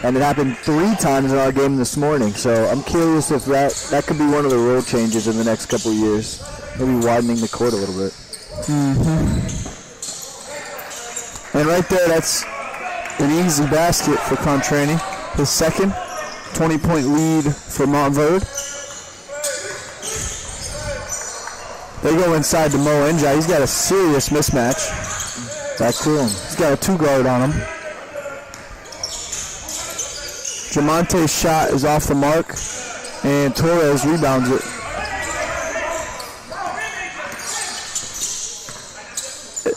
[SPEAKER 2] And it happened 3 times in our game this morning, so I'm curious if that could be one of the rule changes in the next couple of years. Maybe widening the court a little bit.
[SPEAKER 1] And right there, that's an easy basket for Contrani. His second 20-point lead for Montverde. They go inside to Mo Njai. He's got a serious mismatch.
[SPEAKER 2] That's cool.
[SPEAKER 1] He's got a 2-guard on him. Jamonte's shot is off the mark, and Torres rebounds it.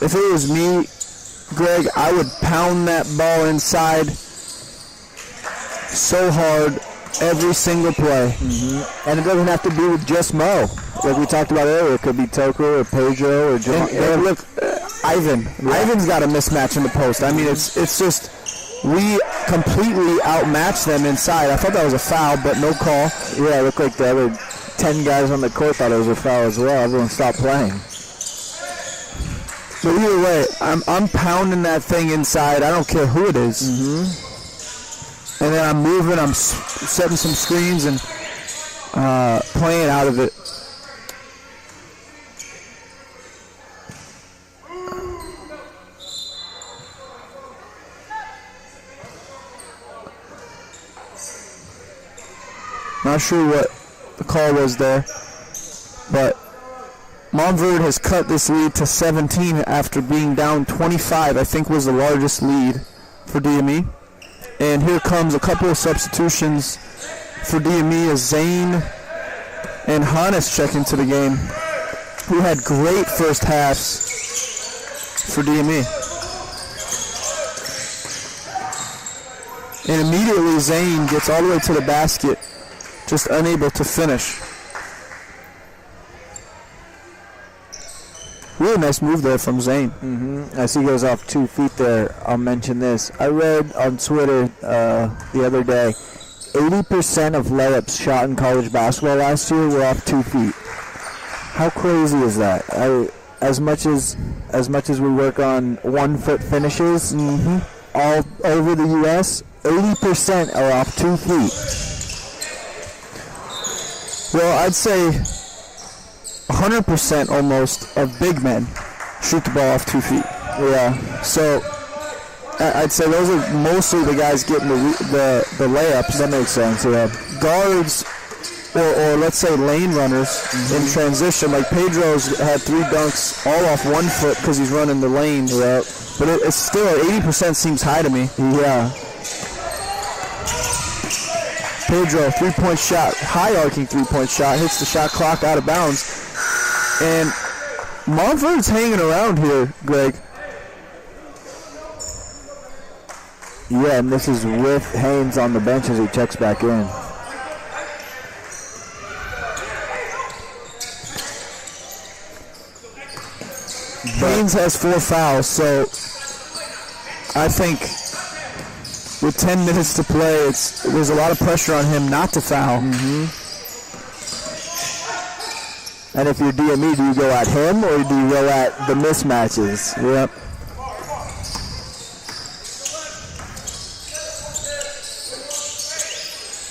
[SPEAKER 1] If it was me, Greg, I would pound that ball inside so hard every single play.
[SPEAKER 2] And it doesn't have to be with just Mo. Like we talked about earlier, it could be Toko or Pedro or John.
[SPEAKER 1] And look, Ivan. Yeah. Ivan's got a mismatch in the post. I mean, it's just we completely outmatched them inside. I thought that was a foul, but no call.
[SPEAKER 2] Yeah, it looked like the other 10 guys on the court thought it was a foul as well. Everyone stopped playing.
[SPEAKER 1] But either way, I'm pounding that thing inside. I don't care who it is. And then I'm moving. I'm setting some screens and playing out of it. Not sure what the call was there, but Montverde has cut this lead to 17 after being down 25, I think was the largest lead for DME. And here comes a couple of substitutions for DME as Zane and Hannes check into the game, who had great first halves for DME. And immediately Zane gets all the way to the basket, just unable to finish. Really nice move there from Zane.
[SPEAKER 2] As he goes off 2 feet there, I'll mention this. I read on Twitter the other day, 80% of layups shot in college basketball last year were off 2 feet. How crazy is that? As much as we work on 1 foot finishes all over the U.S., 80% are off 2 feet.
[SPEAKER 1] Well, I'd say 100% almost of big men shoot the ball off 2 feet.
[SPEAKER 2] Yeah.
[SPEAKER 1] So I'd say those are mostly the guys getting the layups.
[SPEAKER 2] That makes sense, yeah.
[SPEAKER 1] Guards, or let's say lane runners in transition. Like Pedro's had 3 dunks all off 1 foot because he's running the lane.
[SPEAKER 2] Yeah.
[SPEAKER 1] But it's still 80% seems high to me.
[SPEAKER 2] Yeah.
[SPEAKER 1] Pedro, 3-point shot, high arcing 3-point shot, hits the shot clock out of bounds. And Montverde's hanging around here, Greg.
[SPEAKER 2] Yeah, and this is with Haynes on the bench as he checks back in.
[SPEAKER 1] Haynes has 4 fouls, so I think with 10 minutes to play, there's a lot of pressure on him not to foul.
[SPEAKER 2] And if you're DME, do you go at him or do you go at the mismatches?
[SPEAKER 1] Yep.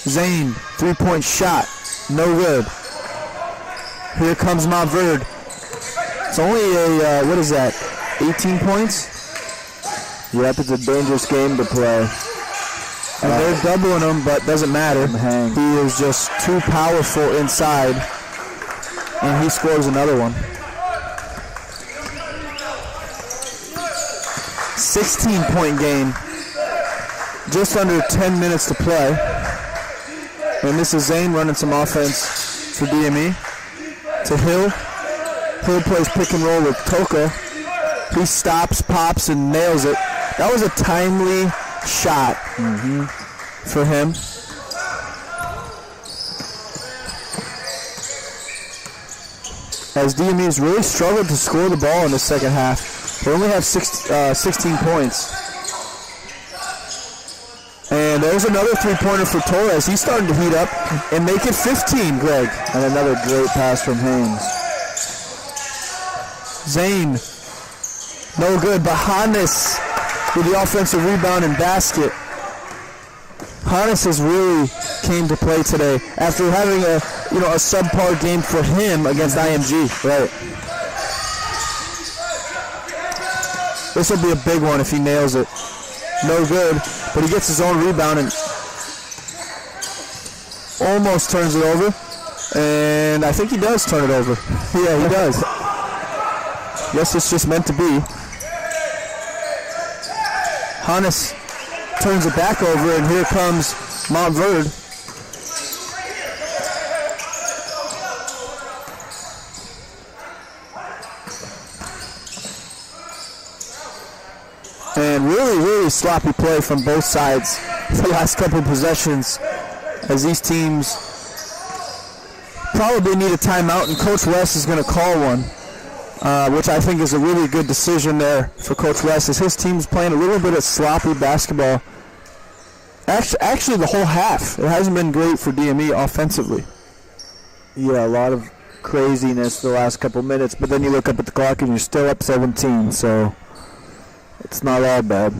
[SPEAKER 1] Zane, 3-point shot, no good. Here comes Montverde. It's only a, what is that, 18 points?
[SPEAKER 2] Yep, it's a dangerous game to play.
[SPEAKER 1] And they're doubling him, but doesn't matter.
[SPEAKER 2] Hang.
[SPEAKER 1] He is just too powerful inside, and he scores another one. 16-point game. Just under 10 minutes to play. And this is Zane running some offense for DME. To Hill. Hill plays pick and roll with Toka. He stops, pops, and nails it. That was a timely shot for him. As DME's really struggled to score the ball in the second half. They only have 16 points. And there's another 3-pointer for Torres. He's starting to heat up and make it 15, Greg.
[SPEAKER 2] And another great pass from Haynes.
[SPEAKER 1] Zane, no good, but Hannes with the offensive rebound and basket. Hannes has really came to play today after having a subpar game for him against IMG.
[SPEAKER 2] Right.
[SPEAKER 1] This will be a big one if he nails it. No good, but he gets his own rebound and almost turns it over. And I think he does turn it over. Yeah, he does. Guess it's just meant to be. Hannes turns it back over, and here comes Montverde. And really sloppy play from both sides the last couple of possessions as these teams probably need a timeout, and Coach West is going to call one, which I think is a really good decision there for Coach West, as his team's playing a little bit of sloppy basketball. Actually, the whole half. It hasn't been great for DME offensively.
[SPEAKER 2] Yeah, a lot of craziness the last couple minutes, but then you look up at the clock and you're still up 17, so it's not all bad.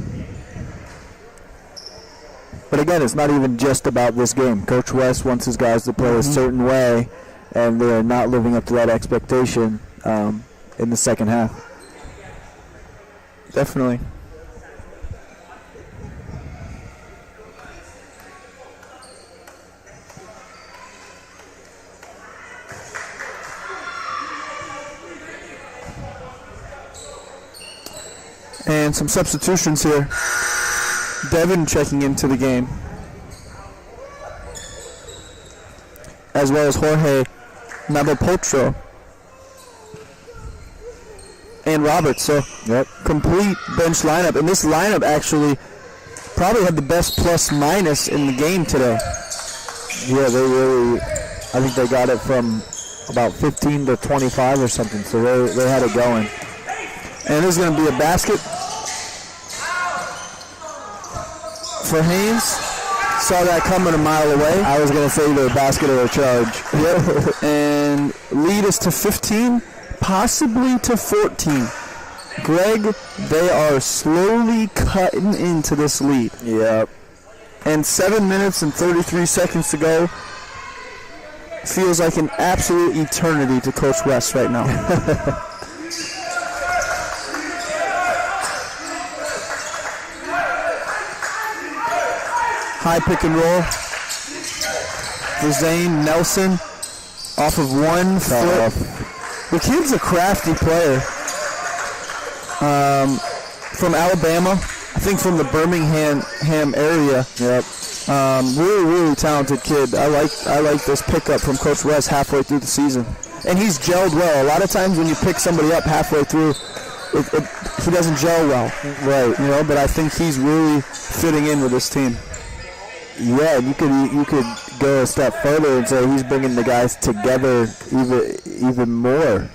[SPEAKER 2] But again, it's not even just about this game. Coach West wants his guys to play a certain way, and they're not living up to that expectation in the second half.
[SPEAKER 1] Definitely. And some substitutions here. Devin checking into the game, as well as Jorge Nabapotro and Robert. So complete bench lineup. And this lineup actually probably had the best plus minus in the game today.
[SPEAKER 2] Yeah, I think they got it from about 15 to 25 or something, so they had it going.
[SPEAKER 1] And this is going to be a basket for Haynes. Saw that coming a mile away.
[SPEAKER 2] I was going to say either a basket or a charge.
[SPEAKER 1] Yep. And lead is to 15, possibly to 14. Greg, they are slowly cutting into this lead.
[SPEAKER 2] Yep.
[SPEAKER 1] And 7 minutes and 33 seconds to go. Feels like an absolute eternity to Coach West right now. high pick and roll. For Zane Nelson off of 1 foot. The kid's a crafty player. From Alabama, I think from the Birmingham area.
[SPEAKER 2] Yep.
[SPEAKER 1] Really talented kid. I like this pickup from Coach West halfway through the season. And he's gelled well. A lot of times when you pick somebody up halfway through, he doesn't gel well.
[SPEAKER 2] Right.
[SPEAKER 1] You know, but I think he's really fitting in with this team.
[SPEAKER 2] Yeah, you could go a step further and say he's bringing the guys together even more.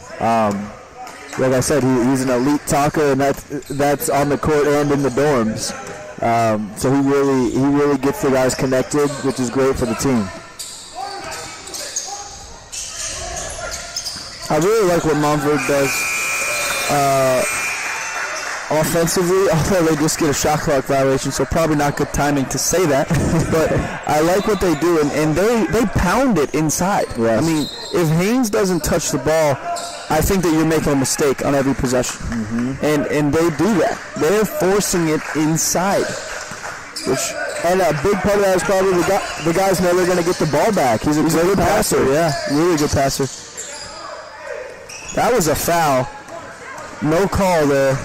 [SPEAKER 2] Like I said, he's an elite talker, and that's on the court and in the dorms. So he really gets the guys connected, which is great for the team.
[SPEAKER 1] I really like what Montverde does offensively, although they just get a shot clock violation, so probably not good timing to say that. But I like what they do, and they pound it inside.
[SPEAKER 2] Yes.
[SPEAKER 1] I mean, if Haynes doesn't touch the ball, I think that you're making a mistake on every possession.
[SPEAKER 2] Mm-hmm.
[SPEAKER 1] And they do that. They're forcing it inside.
[SPEAKER 2] And a big part of that is probably the guys know they're going to get the ball back. He's a good passer.
[SPEAKER 1] Yeah, really good passer. That was a foul. No call there.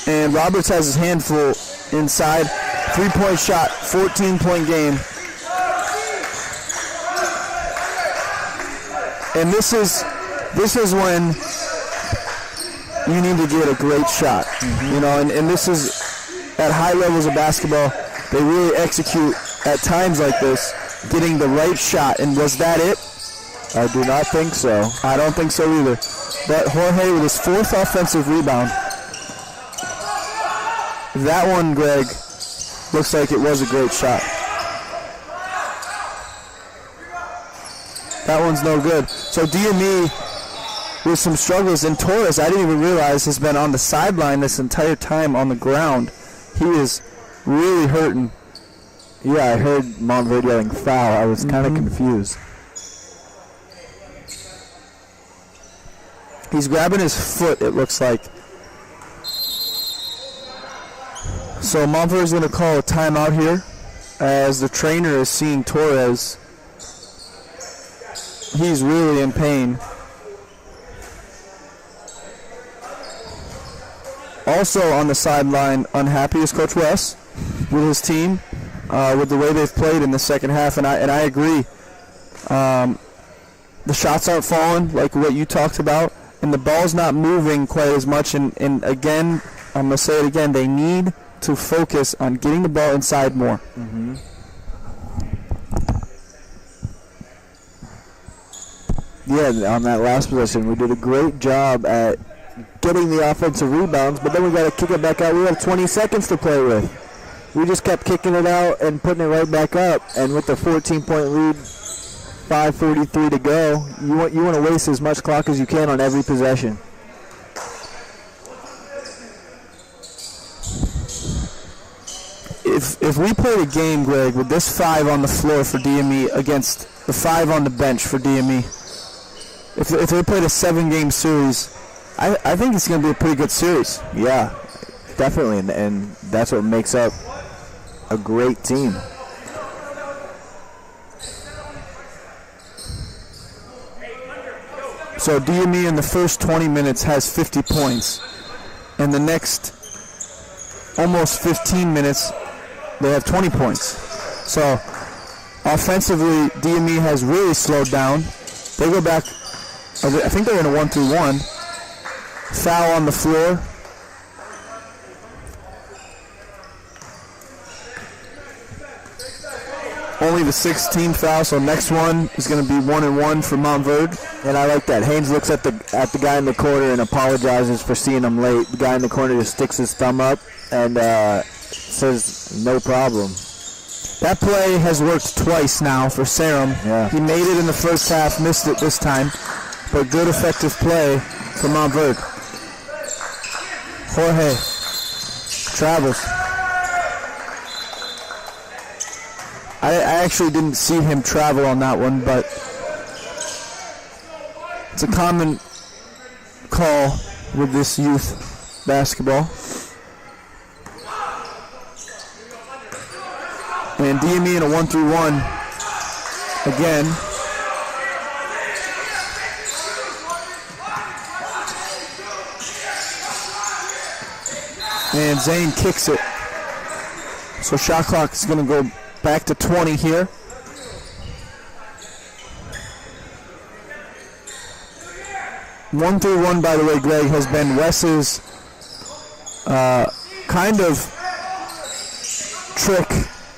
[SPEAKER 1] And Roberts has his hand full inside. 3-point shot, 14-point game. And this is when you need to get a great shot. Mm-hmm. You know, and this is at high levels of basketball, they really execute at times like this, getting the right shot. And was that it?
[SPEAKER 2] I do not think so.
[SPEAKER 1] I don't think so either. But Jorge with his 4th offensive rebound. That one, Greg, looks like it was a great shot. That one's no good. So DME with some struggles. And Torres, I didn't even realize, has been on the sideline this entire time on the ground. He is really hurting.
[SPEAKER 2] Yeah, I heard Montverde yelling foul. I was kind of confused.
[SPEAKER 1] He's grabbing his foot, it looks like. So Montverde is going to call a timeout here as the trainer is seeing Torres. He's really in pain. Also on the sideline, unhappy is Coach West with his team, with the way they've played in the second half, and I agree. The shots aren't falling like what you talked about, and the ball's not moving quite as much. And again, I'm going to say it again, they need to focus on getting the ball inside more.
[SPEAKER 2] Mm-hmm. Yeah, on that last possession, we did a great job at getting the offensive rebounds, but then we got to kick it back out. We have 20 seconds to play with. We just kept kicking it out and putting it right back up, and with the 14-point lead, 5:33 to go, you want to waste as much clock as you can on every possession.
[SPEAKER 1] If we played a game, Greg, with this 5 on the floor for DME against the 5 on the bench for DME, if they played a 7-game series, I think it's going to be a pretty good series.
[SPEAKER 2] Yeah, definitely, and that's what makes up a great team.
[SPEAKER 1] So DME in the first 20 minutes has 50 points. And the next almost 15 minutes, they have 20 points. So offensively, DME has really slowed down. They go back, I think they're in a 1-3-1. Foul on the floor. Only the 16th foul, so next one is going to be 1-1 for Montverde.
[SPEAKER 2] And I like that. Haynes looks at the guy in the corner and apologizes for seeing him late. The guy in the corner just sticks his thumb up and says, no problem.
[SPEAKER 1] That play has worked twice now for SERİM.
[SPEAKER 2] Yeah.
[SPEAKER 1] He made it in the first half, missed it this time, but good effective play for Montverde. Jorge travels. I actually didn't see him travel on that one, but it's a common call with this youth basketball. And DME in a 1-3-1 again. And Zane kicks it. So shot clock is going to go back to 20 here. One through one, by the way, Greg, has been Wes's kind of trick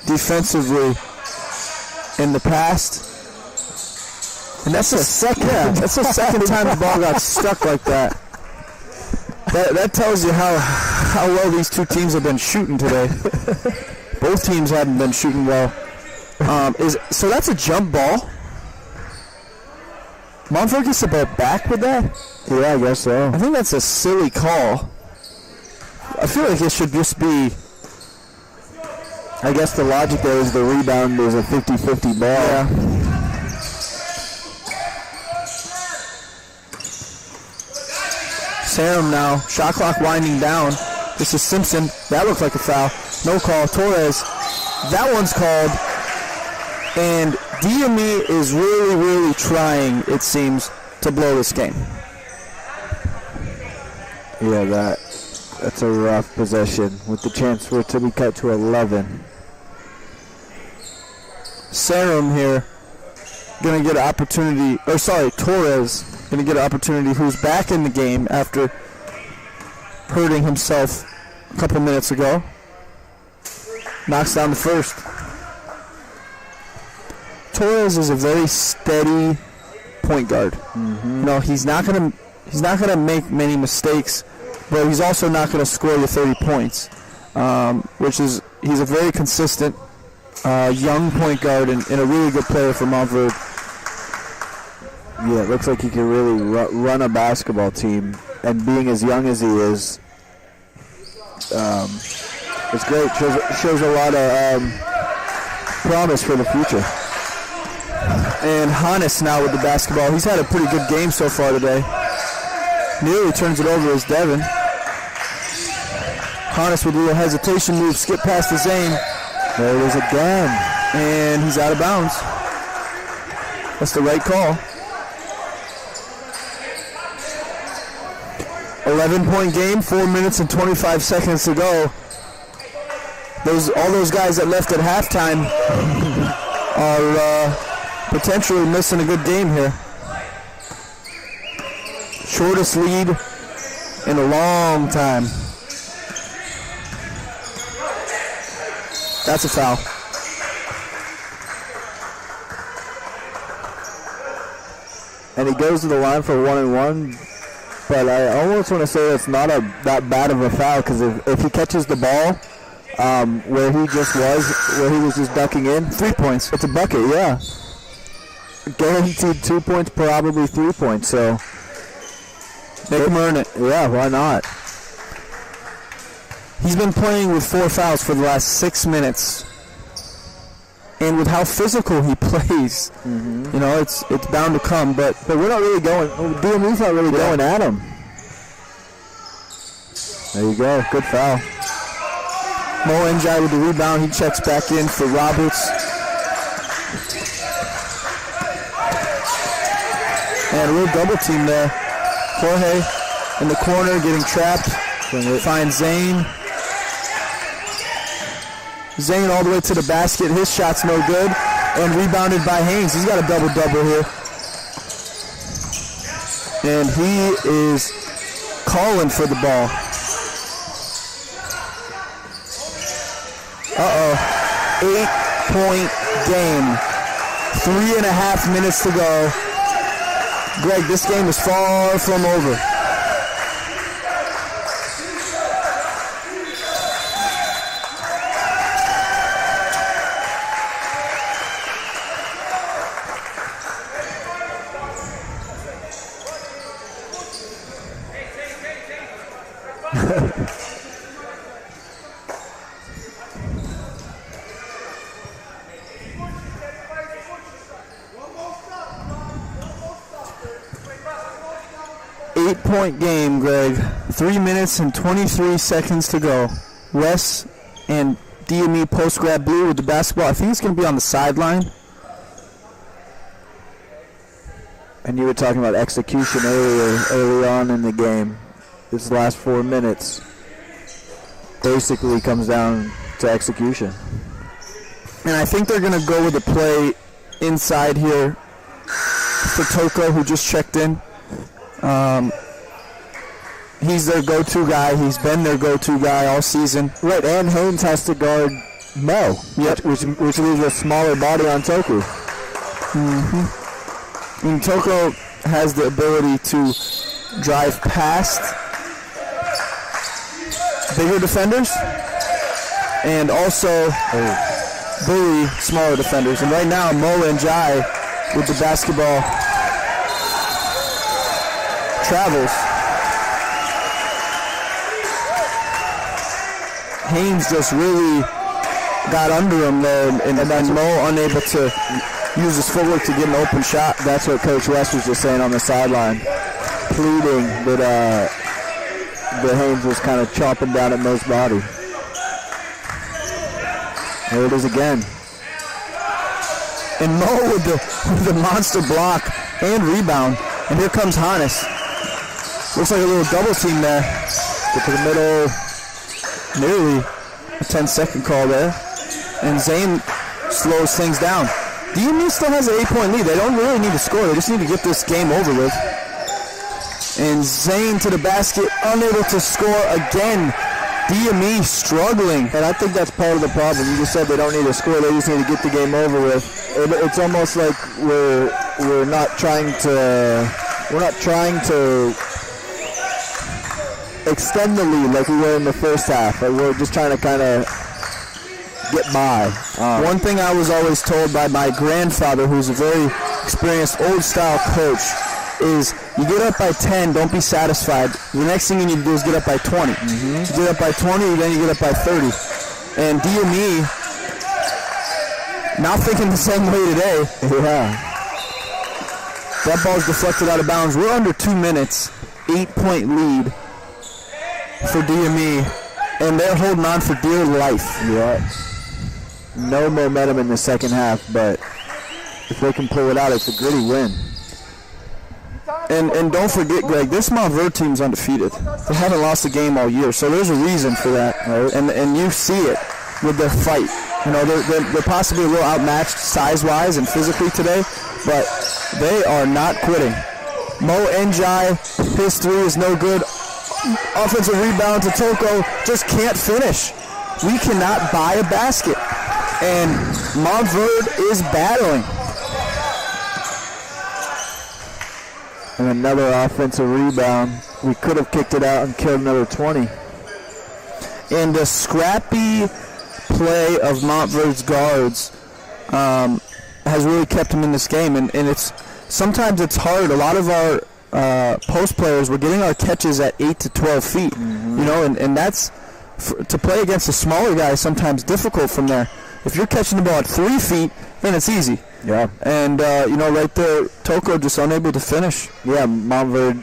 [SPEAKER 1] defensively in the past. And that's the second. Yeah, that's the second time the ball got stuck like that. That tells you how well these two teams have been shooting today. Both teams haven't been shooting well. So that's a jump ball. Montford gets the ball back with that?
[SPEAKER 2] Yeah, I guess so.
[SPEAKER 1] I think that's a silly call. I feel like it should just be.
[SPEAKER 2] I guess the logic there is the rebound is a 50-50 ball.
[SPEAKER 1] Yeah. SERİM now. Shot clock winding down. This is Simpson. That looks like a foul. No call. Torres. That one's called. And DME is really, really trying, it seems, to blow this game.
[SPEAKER 2] Yeah, that's a rough possession with the chance for it to be cut to 11.
[SPEAKER 1] SERİM here going to get an opportunity, Torres going to get an opportunity, who's back in the game after hurting himself a couple minutes ago. Knocks down the first. Torres is a very steady point guard.
[SPEAKER 2] Mm-hmm.
[SPEAKER 1] No, he's not gonna make many mistakes, but he's also not gonna score you 30 points. He's a very consistent young point guard and a really good player for Montverde.
[SPEAKER 2] Yeah, it looks like he can really run a basketball team, and being as young as he is, it's great. Shows a lot of promise for the future.
[SPEAKER 1] And Hannes now with the basketball. He's had a pretty good game so far today. Nearly turns it over as Devin. Hannes with a little hesitation move, skip past the Zane.
[SPEAKER 2] There it is again.
[SPEAKER 1] And he's out of bounds. That's the right call. 11-point game, 4 minutes and 25 seconds to go. All those guys that left at halftime are potentially missing a good game here. Shortest lead in a long time. That's a foul.
[SPEAKER 2] And he goes to the line for 1-and-1, but I almost want to say that's not that bad of a foul, because if he catches the ball where he was just ducking in, 3 points. It's a bucket, yeah. Guaranteed 2 points, probably 3 points, so
[SPEAKER 1] Make him earn it.
[SPEAKER 2] Yeah, why not?
[SPEAKER 1] He's been playing with 4 fouls for the last 6 minutes. And with how physical he plays, you know, it's bound to come. But
[SPEAKER 2] we're not really going. DME's not really going at him. There you go. Good foul.
[SPEAKER 1] MONTVERDE with the rebound. He checks back in for Roberts. And a little double team there. Jorge in the corner getting trapped. Finds Zane. Zane all the way to the basket. His shot's no good. And rebounded by Haynes. He's got a double-double here. And he is calling for the ball. Uh-oh. 8-point game. 3.5 minutes to go. Greg, this game is far from over. Point game, Greg. 3 minutes and 23 seconds to go. Wes and DME post grab blue with the basketball. I think it's going to be on the sideline.
[SPEAKER 2] And you were talking about execution early on in the game. This last 4 minutes basically comes down to execution.
[SPEAKER 1] And I think they're going to go with a play inside here for Toko, who just checked in. He's their go-to guy. He's been their go-to guy all season.
[SPEAKER 2] Right, and Haynes has to guard Mo, which leaves a smaller body on Toku.
[SPEAKER 1] And Toko has the ability to drive past bigger defenders and also bully smaller defenders. And right now, Mo and Jai with the basketball travels. Haynes just really got under him there, and Mo unable to use his footwork to get an open shot.
[SPEAKER 2] That's what Coach West was just saying on the sideline, pleading that Haynes was kind of chopping down at Mo's body. There it is again.
[SPEAKER 1] And Mo with the monster block and rebound. And here comes Hannes. Looks like a little double team there. Get to the middle. Nearly a 10-second call there. And Zane slows things down. DME still has an 8-point lead. They don't really need to score. They just need to get this game over with. And Zane to the basket, unable to score again. DME struggling.
[SPEAKER 2] And I think that's part of the problem. You just said they don't need to score. They just need to get the game over with. It's almost like we're not trying to extend the lead like we were in the first half. We're just trying to kind of get by.
[SPEAKER 1] One thing I was always told by my grandfather, who's a very experienced old-style coach, is you get up by 10, don't be satisfied. The next thing you need to do is get up by 20. You get up by 20, then you get up by 30. And DME, not thinking the same way today.
[SPEAKER 2] Yeah.
[SPEAKER 1] That ball's deflected out of bounds. We're under 2 minutes, 8-point lead for DME, and they're holding on for dear life.
[SPEAKER 2] Yeah. No momentum in the second half, but if they can pull it out, it's a gritty win.
[SPEAKER 1] And don't forget, Greg, this Montverde team's undefeated. They haven't lost a game all year, so there's a reason for that. Right? And you see it with their fight. You know, they're possibly a little outmatched size-wise and physically today, but they are not quitting. Mo Njai, his three is no good. Offensive rebound to Toko, just can't finish. We cannot buy a basket. And Montverde is battling.
[SPEAKER 2] And another offensive rebound. We could have kicked it out and killed another 20.
[SPEAKER 1] And the scrappy play of Montverde's guards has really kept them in this game. And sometimes it's hard. A lot of our post players, we're getting our catches at 8 to 12 feet. You know, and that's to play against the smaller guys sometimes difficult from there. If you're catching the ball at 3 feet, then it's easy.
[SPEAKER 2] Yeah.
[SPEAKER 1] And, right there, Toko just unable to finish.
[SPEAKER 2] Yeah, Montverde,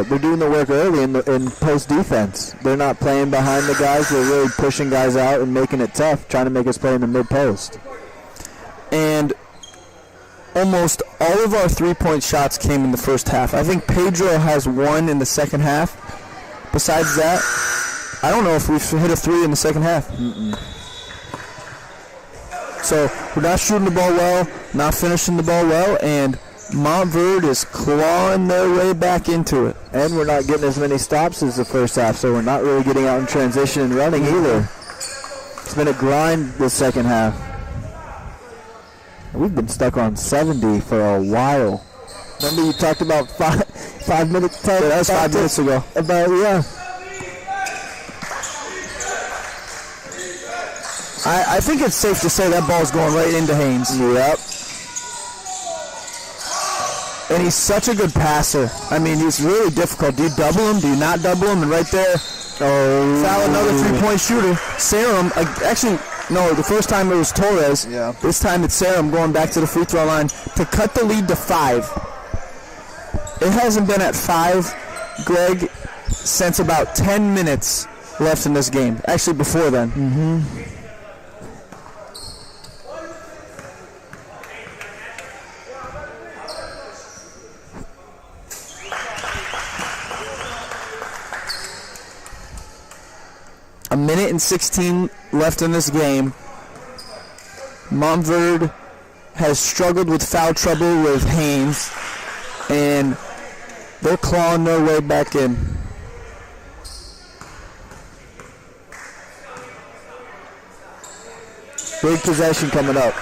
[SPEAKER 2] they're doing the work early in post defense. They're not playing behind the guys. They're really pushing guys out and making it tough, trying to make us play in the mid-post.
[SPEAKER 1] And almost all of our three-point shots came in the first half. I think Pedro has one in the second half. Besides that, I don't know if we've hit a three in the second half. So we're not shooting the ball well, not finishing the ball well, and Montverde is clawing their way back into it.
[SPEAKER 2] And we're not getting as many stops as the first half, so we're not really getting out in transition and running either. It's been a grind the second half. We've been stuck on 70 for a while. Remember you talked about 5 minutes?
[SPEAKER 1] Yeah, that was 5 minutes ago.
[SPEAKER 2] Yeah.
[SPEAKER 1] I think it's safe to say that ball's going right into Haynes.
[SPEAKER 2] Yep.
[SPEAKER 1] And he's such a good passer. I mean, he's really difficult. Do you double him? Do you not double him? And right there, foul another three-point shooter. SERİM, actually, no, the first time it was Torres.
[SPEAKER 2] Yeah.
[SPEAKER 1] This time it's SERİM going back to the free throw line to cut the lead to 5. It hasn't been at 5, Greg, since about 10 minutes left in this game. Actually, before then. A minute and 16 left in this game. Montverde has struggled with foul trouble with Haynes, and they're clawing their way back in.
[SPEAKER 2] Big possession coming up.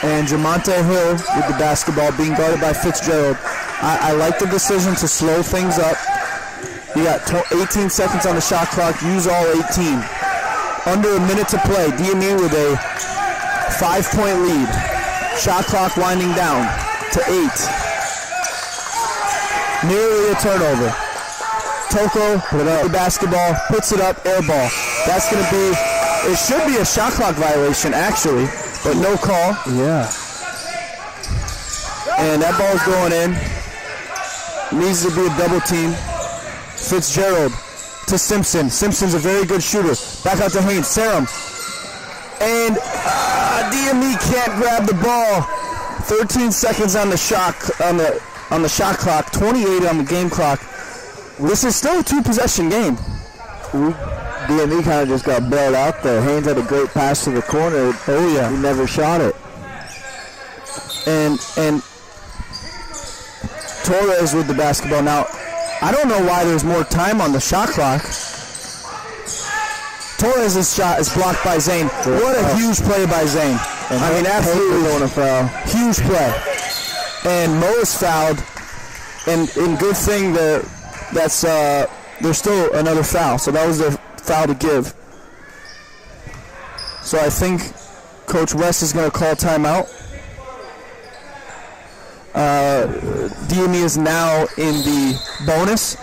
[SPEAKER 1] And Jamonte Hill with the basketball being guarded by Fitzgerald. I like the decision to slow things up. You got 18 seconds on the shot clock. Use all 18. Under a minute to play. DME with a 5-point lead. Shot clock winding down to 8. Nearly a turnover. Toko with the basketball, puts it up, air ball. That's going to be, it should be a shot clock violation actually, but no call.
[SPEAKER 2] Yeah.
[SPEAKER 1] And that ball's going in. Needs to be a double team. Fitzgerald to Simpson. Simpson's a very good shooter. Back out to Haynes. SERİM. And DME can't grab the ball. 13 seconds on the shot shot clock. 28 on the game clock. This is still a two-possession game.
[SPEAKER 2] DME kind of just got bailed out there. Haynes had a great pass to the corner.
[SPEAKER 1] Oh yeah.
[SPEAKER 2] He never shot it.
[SPEAKER 1] And Torres with the basketball. Now, I don't know why there's more time on the shot clock. Torres' shot is blocked by Zane. What a huge play by Zane.
[SPEAKER 2] And
[SPEAKER 1] I mean, absolutely
[SPEAKER 2] on a foul.
[SPEAKER 1] Huge play. And Mo is fouled. And good thing that's there's still another foul. So that was the foul to give. So I think Coach West is going to call timeout. DME is now in the bonus.